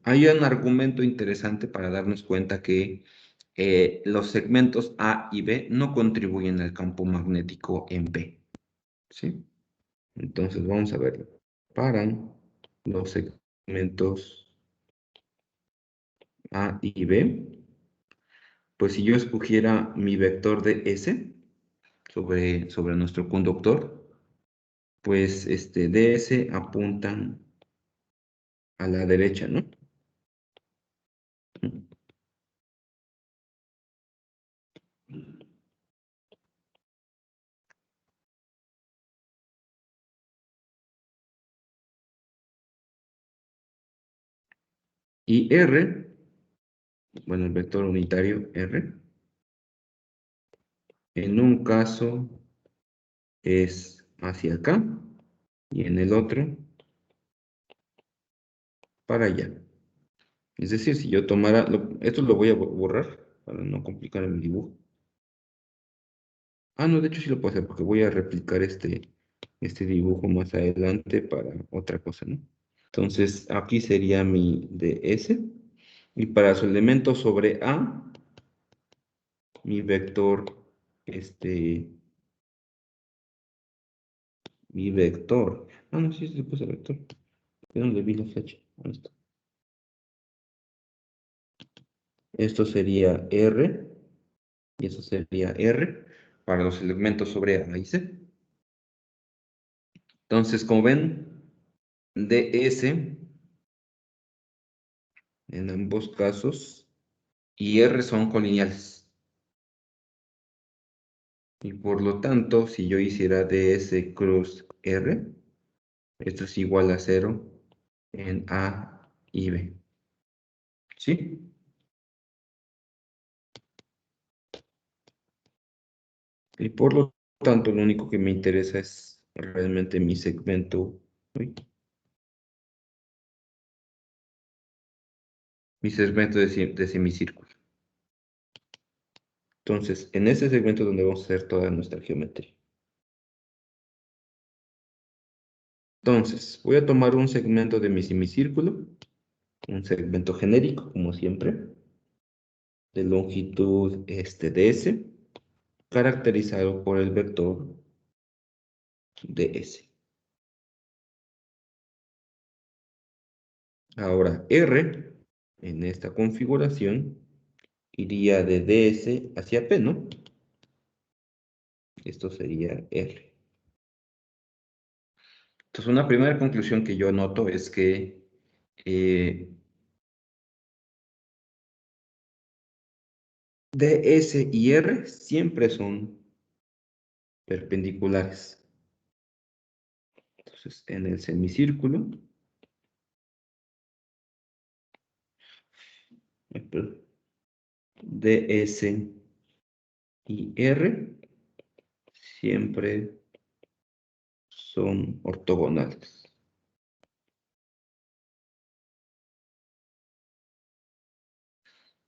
A: hay un argumento interesante para darnos cuenta que los segmentos A y B no contribuyen al campo magnético en P. ¿Sí? Entonces, vamos a verlo. Para los segmentos A y B, pues si yo escogiera mi vector de S sobre nuestro conductor, pues DS apuntan a la derecha, ¿no? Y R, bueno, el vector unitario R, en un caso es hacia acá y en el otro para allá. Es decir, si yo tomara, esto lo voy a borrar para no complicar el dibujo. Ah, no, de hecho sí lo puedo hacer porque voy a replicar este dibujo más adelante para otra cosa, ¿no? Entonces, aquí sería mi ds. Y para su elemento sobre A, mi vector, mi vector. Ah, no, sí se puso vector. ¿De dónde vi la flecha? Ahí está. Esto sería R, y eso sería R, para los elementos sobre A y C. Entonces, como ven, ds en ambos casos y R son colineales. Y por lo tanto, si yo hiciera ds cruz R, esto es igual a 0 en A y B. ¿Sí? Y por lo tanto, lo único que me interesa es realmente mi segmento, uy, mi segmento de semicírculo. Entonces, en ese segmento es donde vamos a hacer toda nuestra geometría. Entonces, voy a tomar un segmento de mi semicírculo, un segmento genérico, como siempre, de longitud ds, caracterizado por el vector ds. Ahora, R, en esta configuración, iría de ds hacia P, ¿no? Esto sería R. Entonces, una primera conclusión que yo noto es que ds y R siempre son perpendiculares. Entonces, en el semicírculo, ds y R siempre son ortogonales.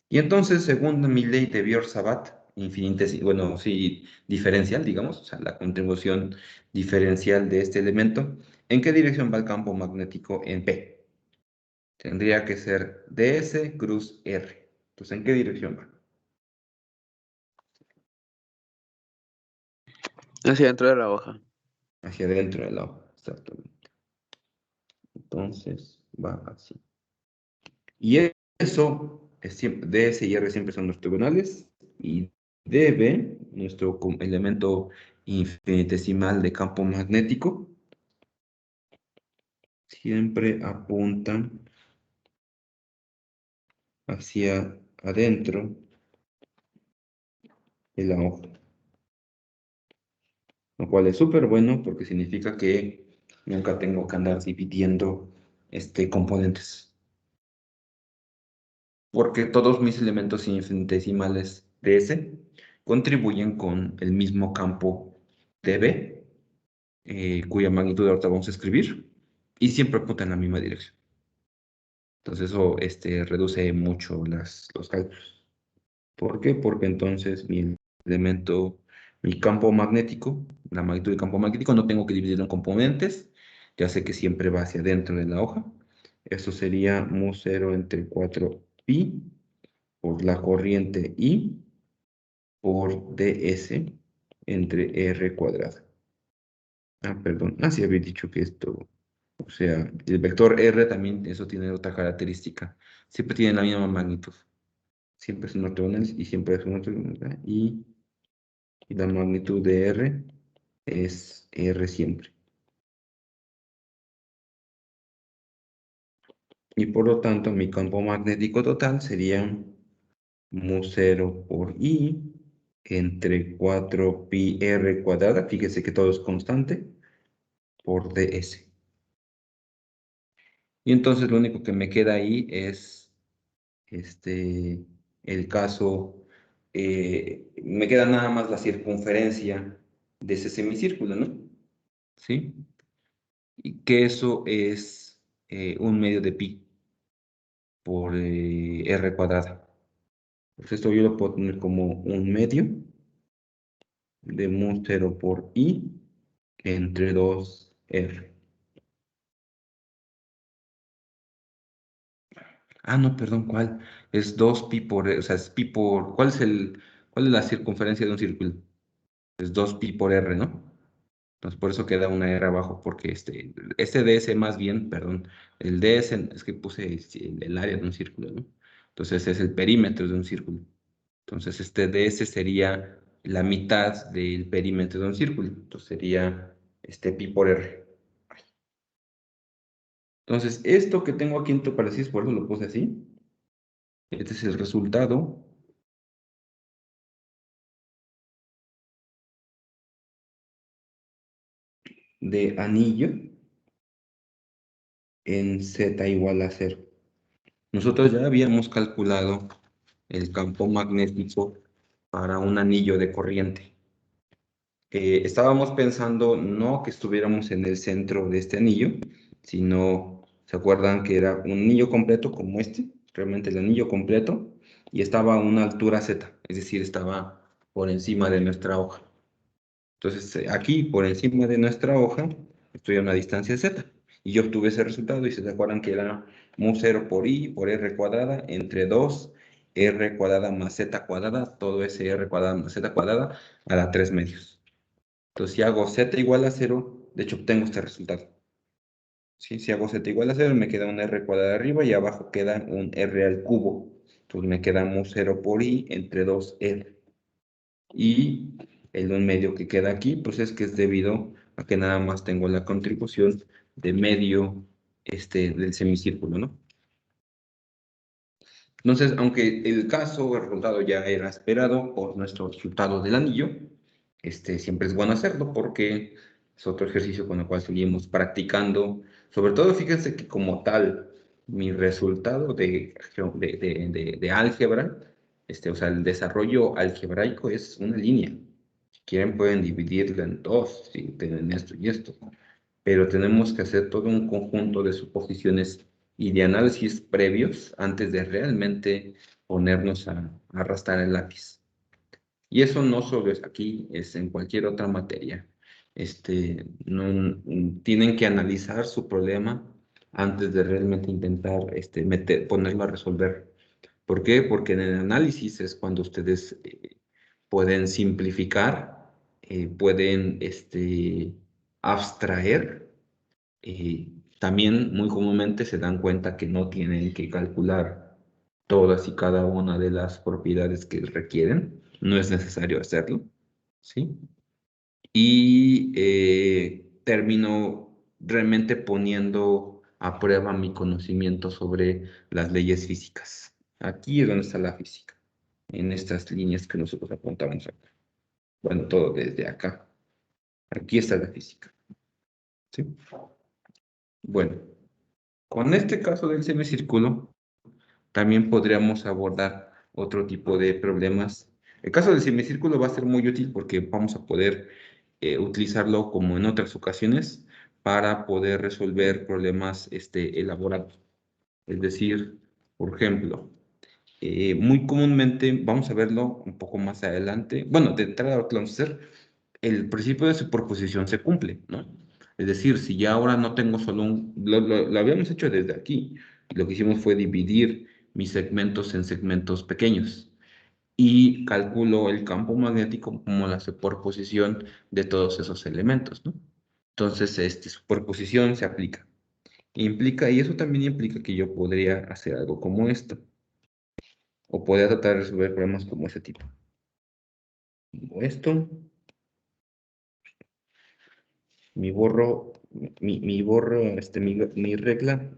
A: Y entonces, según mi ley de Biot-Savart, bueno, sí, diferencial, digamos, o sea, la contribución diferencial de este elemento, ¿en qué dirección va el campo magnético en P? Tendría que ser ds cruz R. Entonces, ¿en qué dirección va?
B: Hacia dentro de la hoja.
A: Hacia adentro de la hoja, exactamente. Entonces, va así. Y eso, ds y R siempre son ortogonales, y db, nuestro elemento infinitesimal de campo magnético, siempre apuntan hacia adentro de la hoja. Lo cual es súper bueno porque significa que nunca tengo que andar dividiendo componentes. porque todos mis elementos infinitesimales de S contribuyen con el mismo campo de B, cuya magnitud ahorita vamos a escribir, y siempre apuntan en la misma dirección. Entonces eso reduce mucho los cálculos. ¿Por qué? Porque entonces mi elemento, mi campo magnético, la magnitud del campo magnético, no tengo que dividirlo en componentes, ya sé que siempre va hacia adentro de la hoja. Esto sería mu0 entre 4pi por la corriente I por ds entre r cuadrada. Ah, perdón. Ah, sí había dicho que esto, o sea, el vector r también, eso tiene otra característica. Siempre tiene la misma magnitud. Siempre es un ortogonal y siempre es un ortogonal. Y la magnitud de r es r siempre. Y por lo tanto, mi campo magnético total sería mu0 por I entre 4pi r cuadrada. Fíjese que todo es constante por ds. Y entonces lo único que me queda ahí es el caso, me queda nada más la circunferencia de ese semicírculo, ¿no? ¿Sí? Y que eso es 1/2 de pi por r cuadrada. Pues esto yo lo puedo tener como 1/2 de mu0 por i entre 2r. Ah, no, perdón, ¿cuál? Es 2pi por, o sea, es pi por, ¿cuál es la circunferencia de un círculo? Es 2pi por r, ¿no? Entonces por eso queda una r abajo, porque este ds más bien, perdón, el ds es que puse el área de un círculo, ¿no? Entonces es el perímetro de un círculo. Entonces este ds sería la mitad del perímetro de un círculo. Entonces sería pi por r. Entonces esto que tengo aquí entre paréntesis, por eso lo puse así. Este es el resultado de anillo en z igual a 0. Nosotros ya habíamos calculado el campo magnético para un anillo de corriente. Estábamos pensando no que estuviéramos en el centro de este anillo, sino, ¿se acuerdan que era un anillo completo como este? Realmente el anillo completo, y estaba a una altura z, es decir, estaba por encima de nuestra hoja. Entonces, aquí, por encima de nuestra hoja, estoy a una distancia z. Y yo obtuve ese resultado, y se acuerdan que era mu0 por i por r cuadrada entre 2 r cuadrada más z cuadrada, todo ese r cuadrada más z cuadrada a la 3 medios. Entonces, si hago z igual a 0, de hecho obtengo este resultado. ¿Sí? Si hago z igual a 0, me queda un r cuadrada arriba y abajo queda un r al cubo. Entonces me queda mu0 por i entre 2r. Y el 1/2 que queda aquí, pues es que es debido a que nada más tengo la contribución de medio del semicírculo, ¿no? Entonces, aunque el caso, el resultado ya era esperado por nuestro resultado del anillo, siempre es bueno hacerlo porque es otro ejercicio con el cual seguimos practicando. Sobre todo, fíjense que como tal, mi resultado de álgebra, o sea, el desarrollo algebraico es una línea. Si quieren, pueden dividirla en dos, si tienen esto y esto. Pero tenemos que hacer todo un conjunto de suposiciones y de análisis previos antes de realmente ponernos a arrastrar el lápiz. Y eso no solo es aquí, es en cualquier otra materia. Tienen que analizar su problema antes de realmente intentar ponerlo a resolver. ¿Por qué? Porque en el análisis es cuando ustedes pueden simplificar, pueden abstraer. También muy comúnmente se dan cuenta que no tienen que calcular todas y cada una de las propiedades que requieren. No es necesario hacerlo, ¿sí? Y termino realmente poniendo a prueba mi conocimiento sobre las leyes físicas. Aquí es donde está la física, en estas líneas que nosotros apuntamos acá. Bueno, todo desde acá. Aquí está la física, ¿sí? Bueno, con este caso del semicírculo, también podríamos abordar otro tipo de problemas. El caso del semicírculo va a ser muy útil porque vamos a poder utilizarlo como en otras ocasiones para poder resolver problemas elaborados. Es decir, por ejemplo, muy comúnmente, vamos a verlo un poco más adelante, bueno, de entrada lo que vamos a hacer, el principio de superposición se cumple, ¿no? Es decir, si ya ahora no tengo solo lo habíamos hecho desde aquí, y lo que hicimos fue dividir mis segmentos en segmentos pequeños y calculo el campo magnético como la superposición de todos esos elementos, ¿no? Entonces, superposición se aplica. Implica, y eso también implica que yo podría hacer algo como esto, o podría tratar de resolver problemas como ese tipo. Como esto, mi borro, mi borro, mi regla.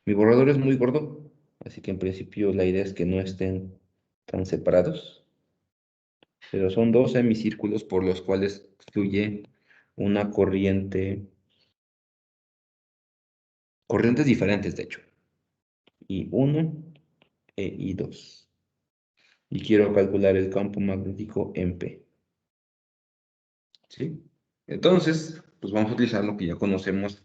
A: Mi borrador es muy gordo, así que en principio la idea es que no estén tan separados, pero son dos semicírculos por los cuales fluye una corriente, corrientes diferentes de hecho, I1 e I2. Y quiero calcular el campo magnético en P. ¿Sí? Entonces, pues vamos a utilizar lo que ya conocemos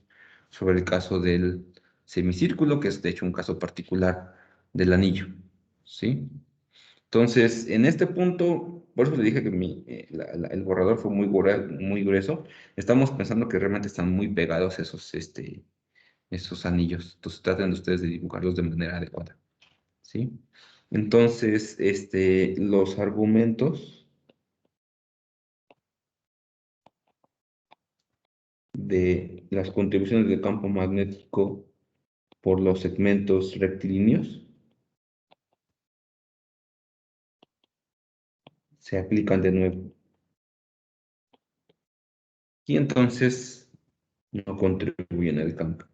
A: sobre el caso del semicírculo, que es de hecho un caso particular del anillo. ¿Sí? Entonces, en este punto, por eso le dije que el borrador fue muy grueso. Estamos pensando que realmente están muy pegados esos anillos. Entonces, traten ustedes de dibujarlos de manera adecuada. ¿Sí? Entonces, los argumentos de las contribuciones del campo magnético por los segmentos rectilíneos se aplican de nuevo. Y entonces no contribuyen al campo.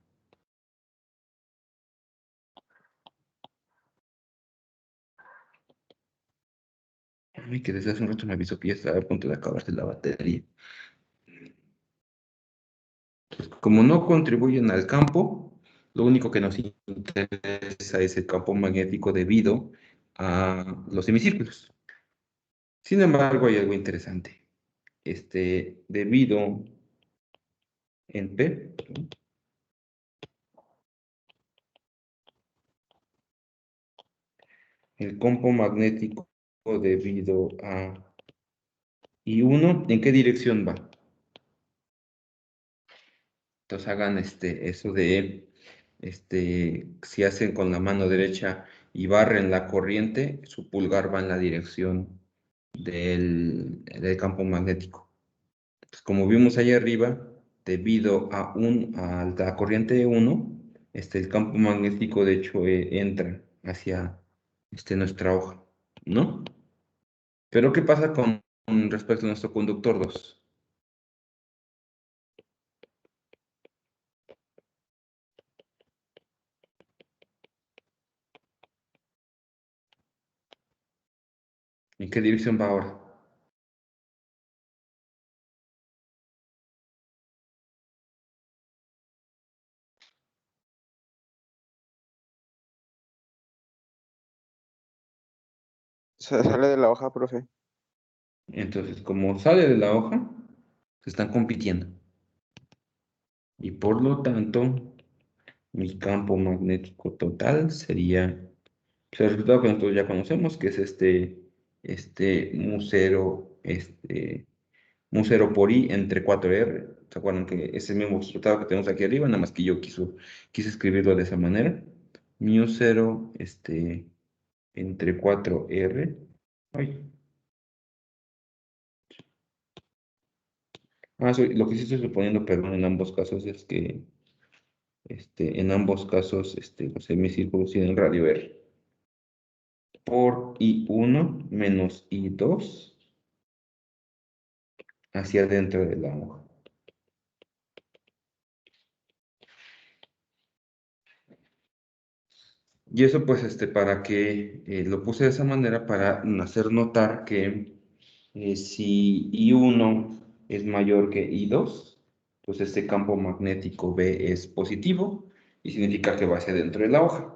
A: Ay, que desde hace un rato me avisó que ya estaba a punto de acabarse la batería. Pues, como no contribuyen al campo, lo único que nos interesa es el campo magnético debido a los semicírculos. Sin embargo, hay algo interesante. Debido en P, el campo magnético debido a I1, ¿en qué dirección va? Entonces hagan eso de, si hacen con la mano derecha y barren la corriente, su pulgar va en la dirección del campo magnético. Entonces, como vimos ahí arriba, debido a la corriente 1, el campo magnético de hecho entra hacia nuestra hoja, ¿no? Pero ¿qué pasa con respecto a nuestro conductor 2? ¿En qué dirección va ahora?
B: Sale de la hoja, profe.
A: Entonces, como sale de la hoja, se están compitiendo. Y por lo tanto, mi campo magnético total sería pues, el resultado que nosotros ya conocemos, que es mu 0 por I entre 4R. ¿Se acuerdan que es el mismo resultado que tenemos aquí arriba? Nada más que yo quise escribirlo de esa manera. Mu 0 entre 4R. Ay. Lo que sí estoy suponiendo, perdón, en ambos casos es que en ambos casos los semicírculos tienen radio R. Por I1 menos I2 hacia adentro de la hoja. Y eso pues para que lo puse de esa manera para hacer notar que si I1 es mayor que I2, pues este campo magnético B es positivo y significa que va hacia adentro de la hoja.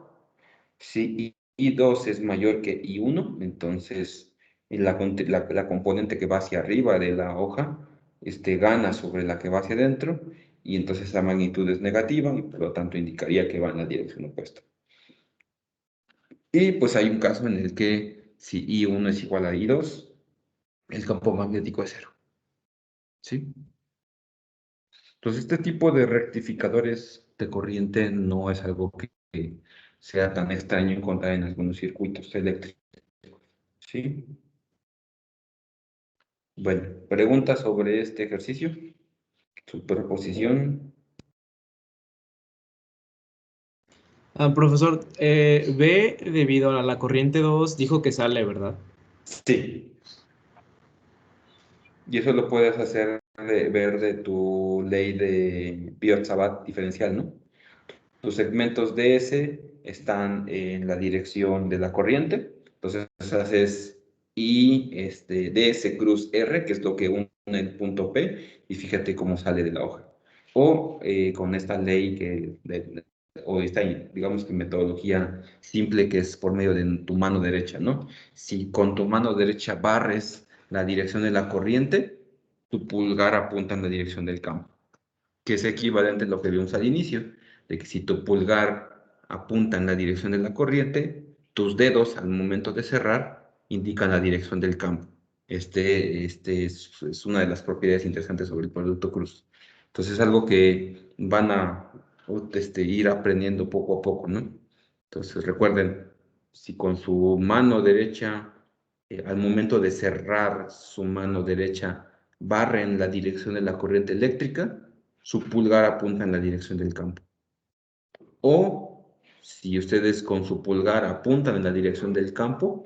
A: Si I2 es mayor que I1, entonces la componente que va hacia arriba de la hoja gana sobre la que va hacia adentro y entonces la magnitud es negativa y por lo tanto indicaría que va en la dirección opuesta. Y pues hay un caso en el que si I1 es igual a I2, el campo magnético es cero. ¿Sí? Entonces este tipo de rectificadores de corriente no es algo que sea tan extraño encontrar en algunos circuitos eléctricos. ¿Sí? Bueno, preguntas sobre este ejercicio. Superposición.
C: Profesor, B debido a la corriente 2 dijo que sale, ¿verdad?
A: Sí. Y eso lo puedes hacer ver de tu ley de Biot-Savart diferencial, ¿no? Tus segmentos DS están en la dirección de la corriente. Entonces haces I DS cruz R, que es lo que une el punto P, y fíjate cómo sale de la hoja. O con esta ley o esta, digamos que metodología simple que es por medio de tu mano derecha, ¿no? Si con tu mano derecha barres la dirección de la corriente, tu pulgar apunta en la dirección del campo, que es equivalente a lo que vimos al inicio, de que si tu pulgar apunta en la dirección de la corriente, tus dedos al momento de cerrar indican la dirección del campo. Es una de las propiedades interesantes sobre el producto cruz. Entonces es algo que van a ir aprendiendo poco a poco, ¿no? Entonces recuerden, si con su mano derecha, al momento de cerrar su mano derecha, barren la dirección de la corriente eléctrica, su pulgar apunta en la dirección del campo. O si ustedes con su pulgar apuntan en la dirección del campo,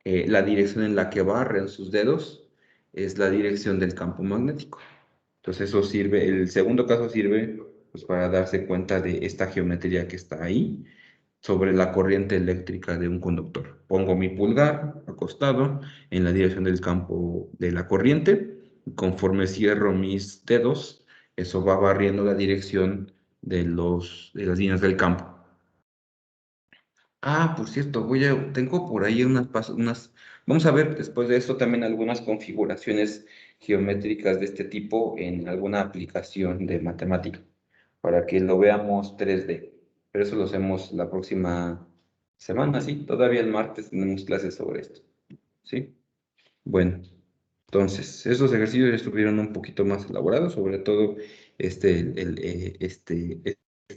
A: la dirección en la que barren sus dedos es la dirección del campo magnético. Entonces eso sirve, el segundo caso sirve pues, para darse cuenta de esta geometría que está ahí sobre la corriente eléctrica de un conductor. Pongo mi pulgar acostado en la dirección del campo de la corriente. Conforme cierro mis dedos, eso va barriendo la dirección de las líneas del campo. Por cierto, tengo por ahí vamos a ver después de esto también algunas configuraciones geométricas de este tipo en alguna aplicación de matemática, para que lo veamos 3D. Pero eso lo hacemos la próxima semana, sí. Todavía el martes tenemos clases sobre esto, ¿sí? Bueno, entonces, esos ejercicios ya estuvieron un poquito más elaborados, sobre todo este, el,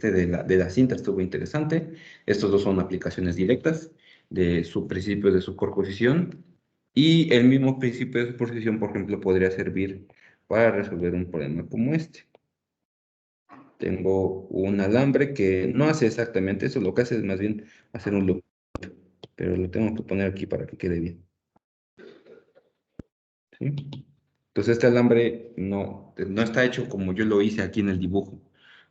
A: de la cinta estuvo interesante. Estos dos son aplicaciones directas de su principio de superposición y el mismo principio de superposición, por ejemplo, podría servir para resolver un problema como este. Tengo un alambre que no hace exactamente eso, lo que hace es más bien hacer un loop, pero lo tengo que poner aquí para que quede bien. ¿Sí? Entonces este alambre no está hecho como yo lo hice aquí en el dibujo,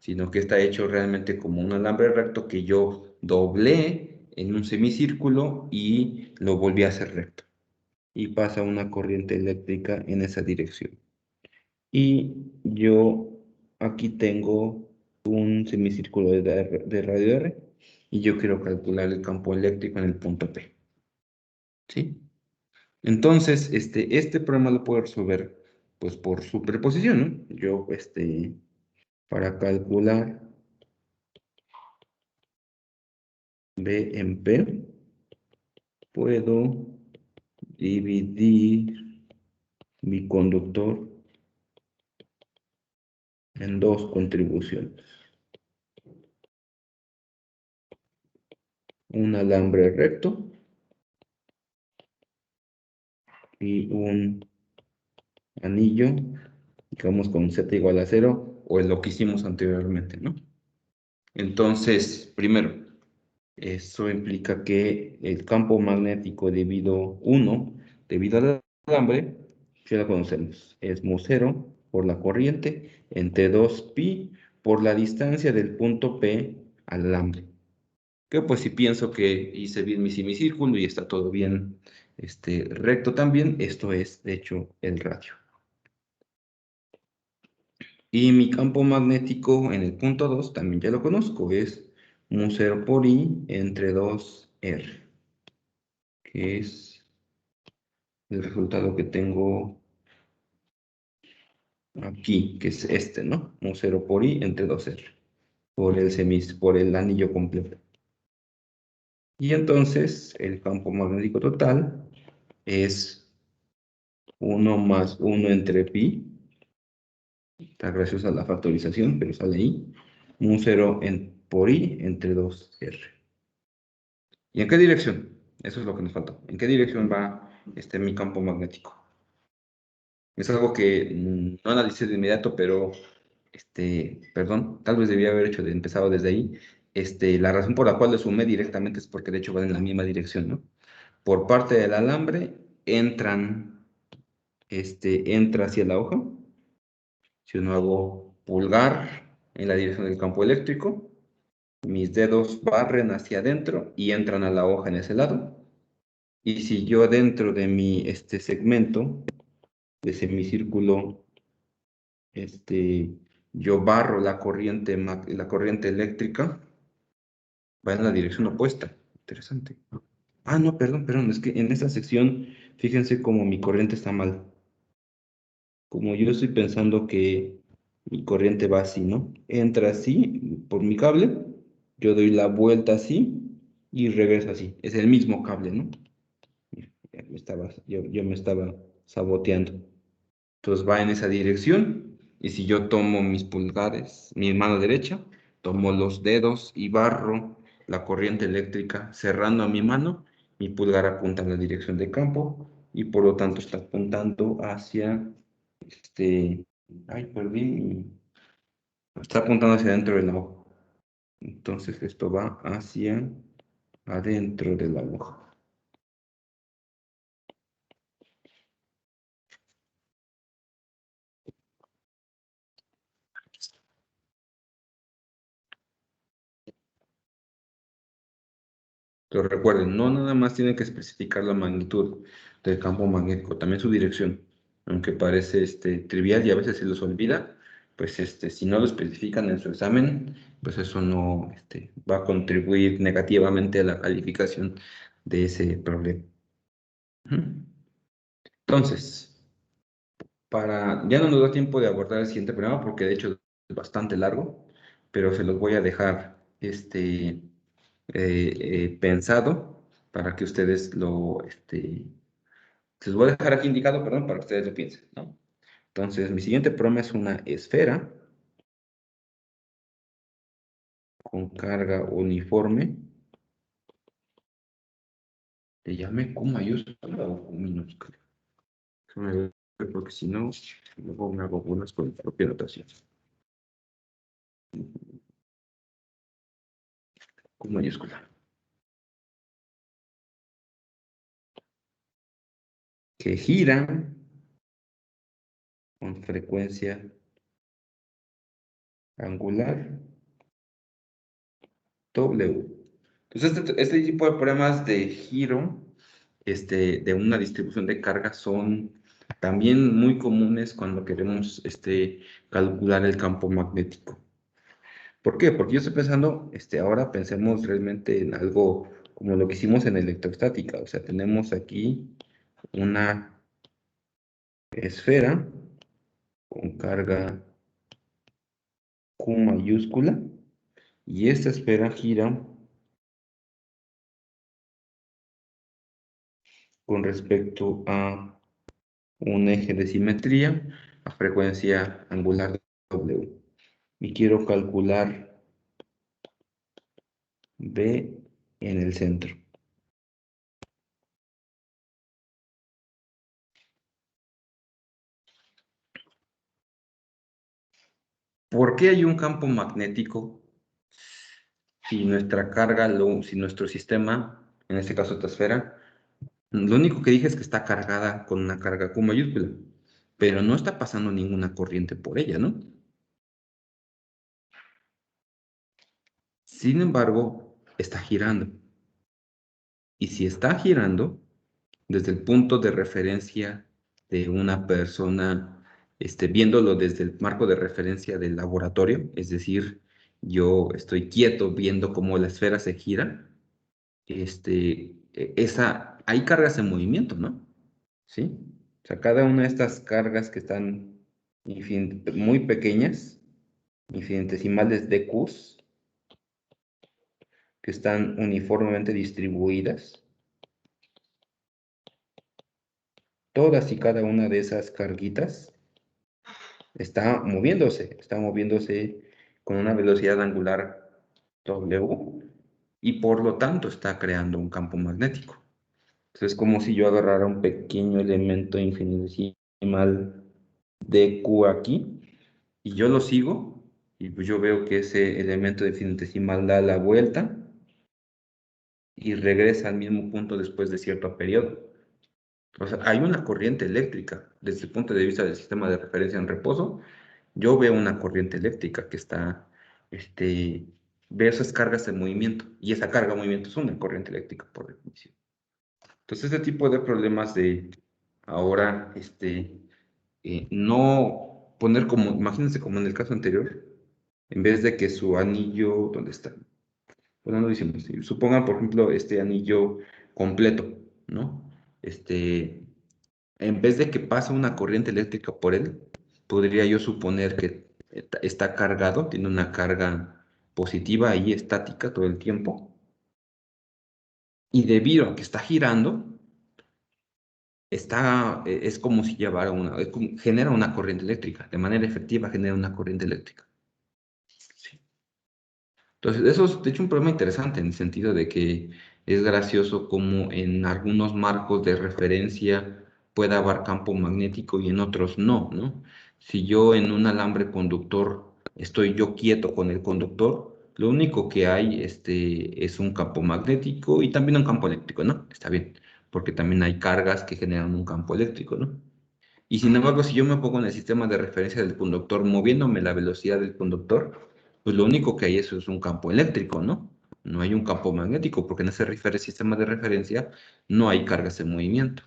A: sino que está hecho realmente como un alambre recto que yo doblé en un semicírculo y lo volví a hacer recto. Y pasa una corriente eléctrica en esa dirección. Y yo aquí tengo un semicírculo de radio R y yo quiero calcular el campo eléctrico en el punto P. ¿Sí? Entonces, este problema lo puedo resolver pues por superposición, ¿no? Yo, para calcular B en P, puedo dividir mi conductor en dos contribuciones. Un alambre recto y un anillo, digamos con Z igual a 0, o lo que hicimos anteriormente, ¿no? Entonces, primero, eso implica que el campo magnético debido al alambre, ya lo conocemos, es mu0 por la corriente entre 2pi por la distancia del punto P al alambre. Que pues si pienso que hice bien mi semicírculo y está todo bien recto también, esto es de hecho el radio. Y mi campo magnético en el punto 2 también ya lo conozco, es mu 0 por i entre 2r, que es el resultado que tengo aquí, que es este, ¿no? Mu 0 por i entre 2r, por el anillo completo. Y entonces el campo magnético total es 1 más 1 entre pi, está graciosa la factorización, pero sale ahí, mu 0 por i entre 2r. ¿Y en qué dirección? Eso es lo que nos falta. ¿En qué dirección va mi campo magnético? Es algo que no analicé de inmediato, pero, perdón, tal vez debía haber empezado desde ahí. La razón por la cual lo sumé directamente es porque de hecho van en la misma dirección, ¿no? Por parte del alambre entra hacia la hoja. Si uno hago pulgar en la dirección del campo eléctrico, mis dedos barren hacia adentro y entran a la hoja en ese lado. Y si yo dentro de mi segmento de semicírculo, yo barro la corriente eléctrica, va en la dirección opuesta. Interesante. Ah, no, perdón, es que en esta sección, fíjense cómo mi corriente está mal. Como yo estoy pensando que mi corriente va así, ¿no? Entra así por mi cable, yo doy la vuelta así y regresa así. Es el mismo cable, ¿no? Mira, yo me estaba saboteando. Entonces va en esa dirección. Y si yo tomo mis pulgares, mi mano derecha, tomo los dedos y barro la corriente eléctrica cerrando a mi mano, mi pulgar apunta en la dirección de campo y por lo tanto está apuntando hacia este. Ay, perdí. Está apuntando hacia adentro del ojo. Entonces esto va hacia adentro de la hoja. Pero recuerden, no nada más tienen que especificar la magnitud del campo magnético, también su dirección. Aunque parece trivial y a veces se los olvida, pues si no lo especifican en su examen, pues eso no va a contribuir negativamente a la calificación de ese problema. Ujú. Entonces, ya no nos da tiempo de abordar el siguiente problema porque de hecho es bastante largo, pero se los voy a dejar pensado para que ustedes se los voy a dejar aquí indicado, perdón, para que ustedes lo piensen, ¿no? Entonces, mi siguiente problema es una esfera con carga uniforme. ¿Le llame Q mayúscula o Q minúscula? Déjame ver, porque si no, luego me hago bolas con mi propia notación. Q mayúscula. Que gira con frecuencia angular W. Entonces, este tipo de problemas de giro, de una distribución de carga son también muy comunes cuando queremos calcular el campo magnético. ¿Por qué? Porque yo estoy pensando, ahora pensemos realmente en algo como lo que hicimos en electrostática. O sea, tenemos aquí una esfera con carga Q mayúscula y esta esfera gira con respecto a un eje de simetría a frecuencia angular W. Y quiero calcular B en el centro. ¿Por qué hay un campo magnético si nuestra carga, si nuestro sistema, en este caso esta esfera, lo único que dije es que está cargada con una carga Q mayúscula, pero no está pasando ninguna corriente por ella, ¿no? Sin embargo, está girando. Y si está girando, desde el punto de referencia de una persona, viéndolo desde el marco de referencia del laboratorio, es decir, yo estoy quieto viendo cómo la esfera se gira, hay cargas en movimiento, ¿no? ¿Sí? O sea, cada una de estas cargas que están muy pequeñas, infinitesimales de Qs, que están uniformemente distribuidas, todas y cada una de esas carguitas está moviéndose con una velocidad angular W, y por lo tanto está creando un campo magnético. Entonces es como si yo agarrara un pequeño elemento infinitesimal de Q aquí, y yo lo sigo, y pues yo veo que ese elemento infinitesimal da la vuelta y regresa al mismo punto después de cierto periodo. O sea, hay una corriente eléctrica. Desde el punto de vista del sistema de referencia en reposo, yo veo una corriente eléctrica que está, este, veo esas cargas en movimiento, y esa carga en movimiento es una corriente eléctrica por definición. Entonces, este tipo de problemas de ahora, no poner como, imagínense como en el caso anterior, en vez de que su anillo, ¿dónde está? Bueno, no decimos, supongan, por ejemplo, este anillo completo, ¿no? En vez de que pase una corriente eléctrica por él, podría yo suponer que está cargado, tiene una carga positiva ahí estática todo el tiempo, y debido a que está girando, es como si llevara genera una corriente eléctrica, de manera efectiva genera una corriente eléctrica. Sí. Entonces, eso es de hecho un problema interesante en el sentido de que es gracioso como en algunos marcos de referencia pueda haber campo magnético y en otros no, ¿no? Si yo en un alambre conductor estoy yo quieto con el conductor, lo único que hay es un campo magnético y también un campo eléctrico, ¿no? Está bien, porque también hay cargas que generan un campo eléctrico, ¿no? Y sin embargo, si yo me pongo en el sistema de referencia del conductor, moviéndome la velocidad del conductor, pues lo único que hay es un campo eléctrico, ¿no? No hay un campo magnético, porque en ese sistema de referencia no hay cargas en movimiento.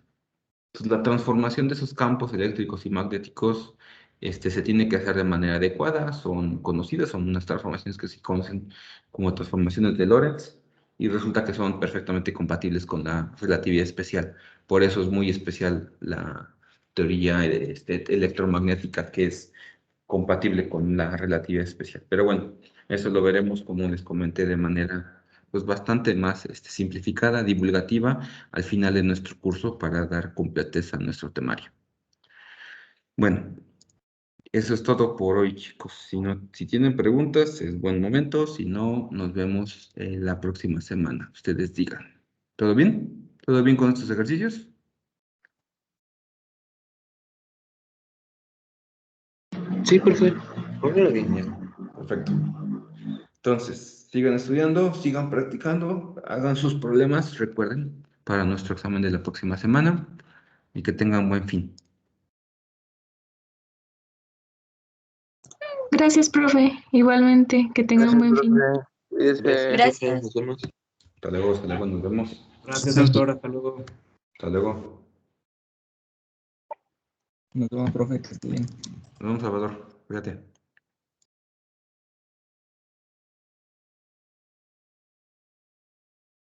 A: Entonces, la transformación de esos campos eléctricos y magnéticos, se tiene que hacer de manera adecuada, son conocidas, son unas transformaciones que se conocen como transformaciones de Lorentz, y resulta que son perfectamente compatibles con la relatividad especial. Por eso es muy especial la teoría electromagnética, que es compatible con la relatividad especial. Pero bueno, eso lo veremos, como les comenté, de manera pues bastante más simplificada, divulgativa, al final de nuestro curso, para dar completeza a nuestro temario. Bueno, eso es todo por hoy, chicos. Si tienen preguntas, es buen momento. Si no, nos vemos la próxima semana. Ustedes digan. ¿Todo bien? ¿Todo bien con estos ejercicios?
B: Sí, perfecto.
A: Bien, perfecto. Entonces, sigan estudiando, sigan practicando, hagan sus problemas, recuerden, para nuestro examen de la próxima semana, y que tengan buen fin.
D: Gracias, profe. Igualmente, que tenga un buen fin.
B: Gracias. Nos vemos.
A: Hasta luego, nos vemos.
C: Gracias, doctor. Hasta luego.
A: Hasta luego.
E: Nos vemos, profe, que esté bien.
A: Nos vemos, Salvador. Cuídate.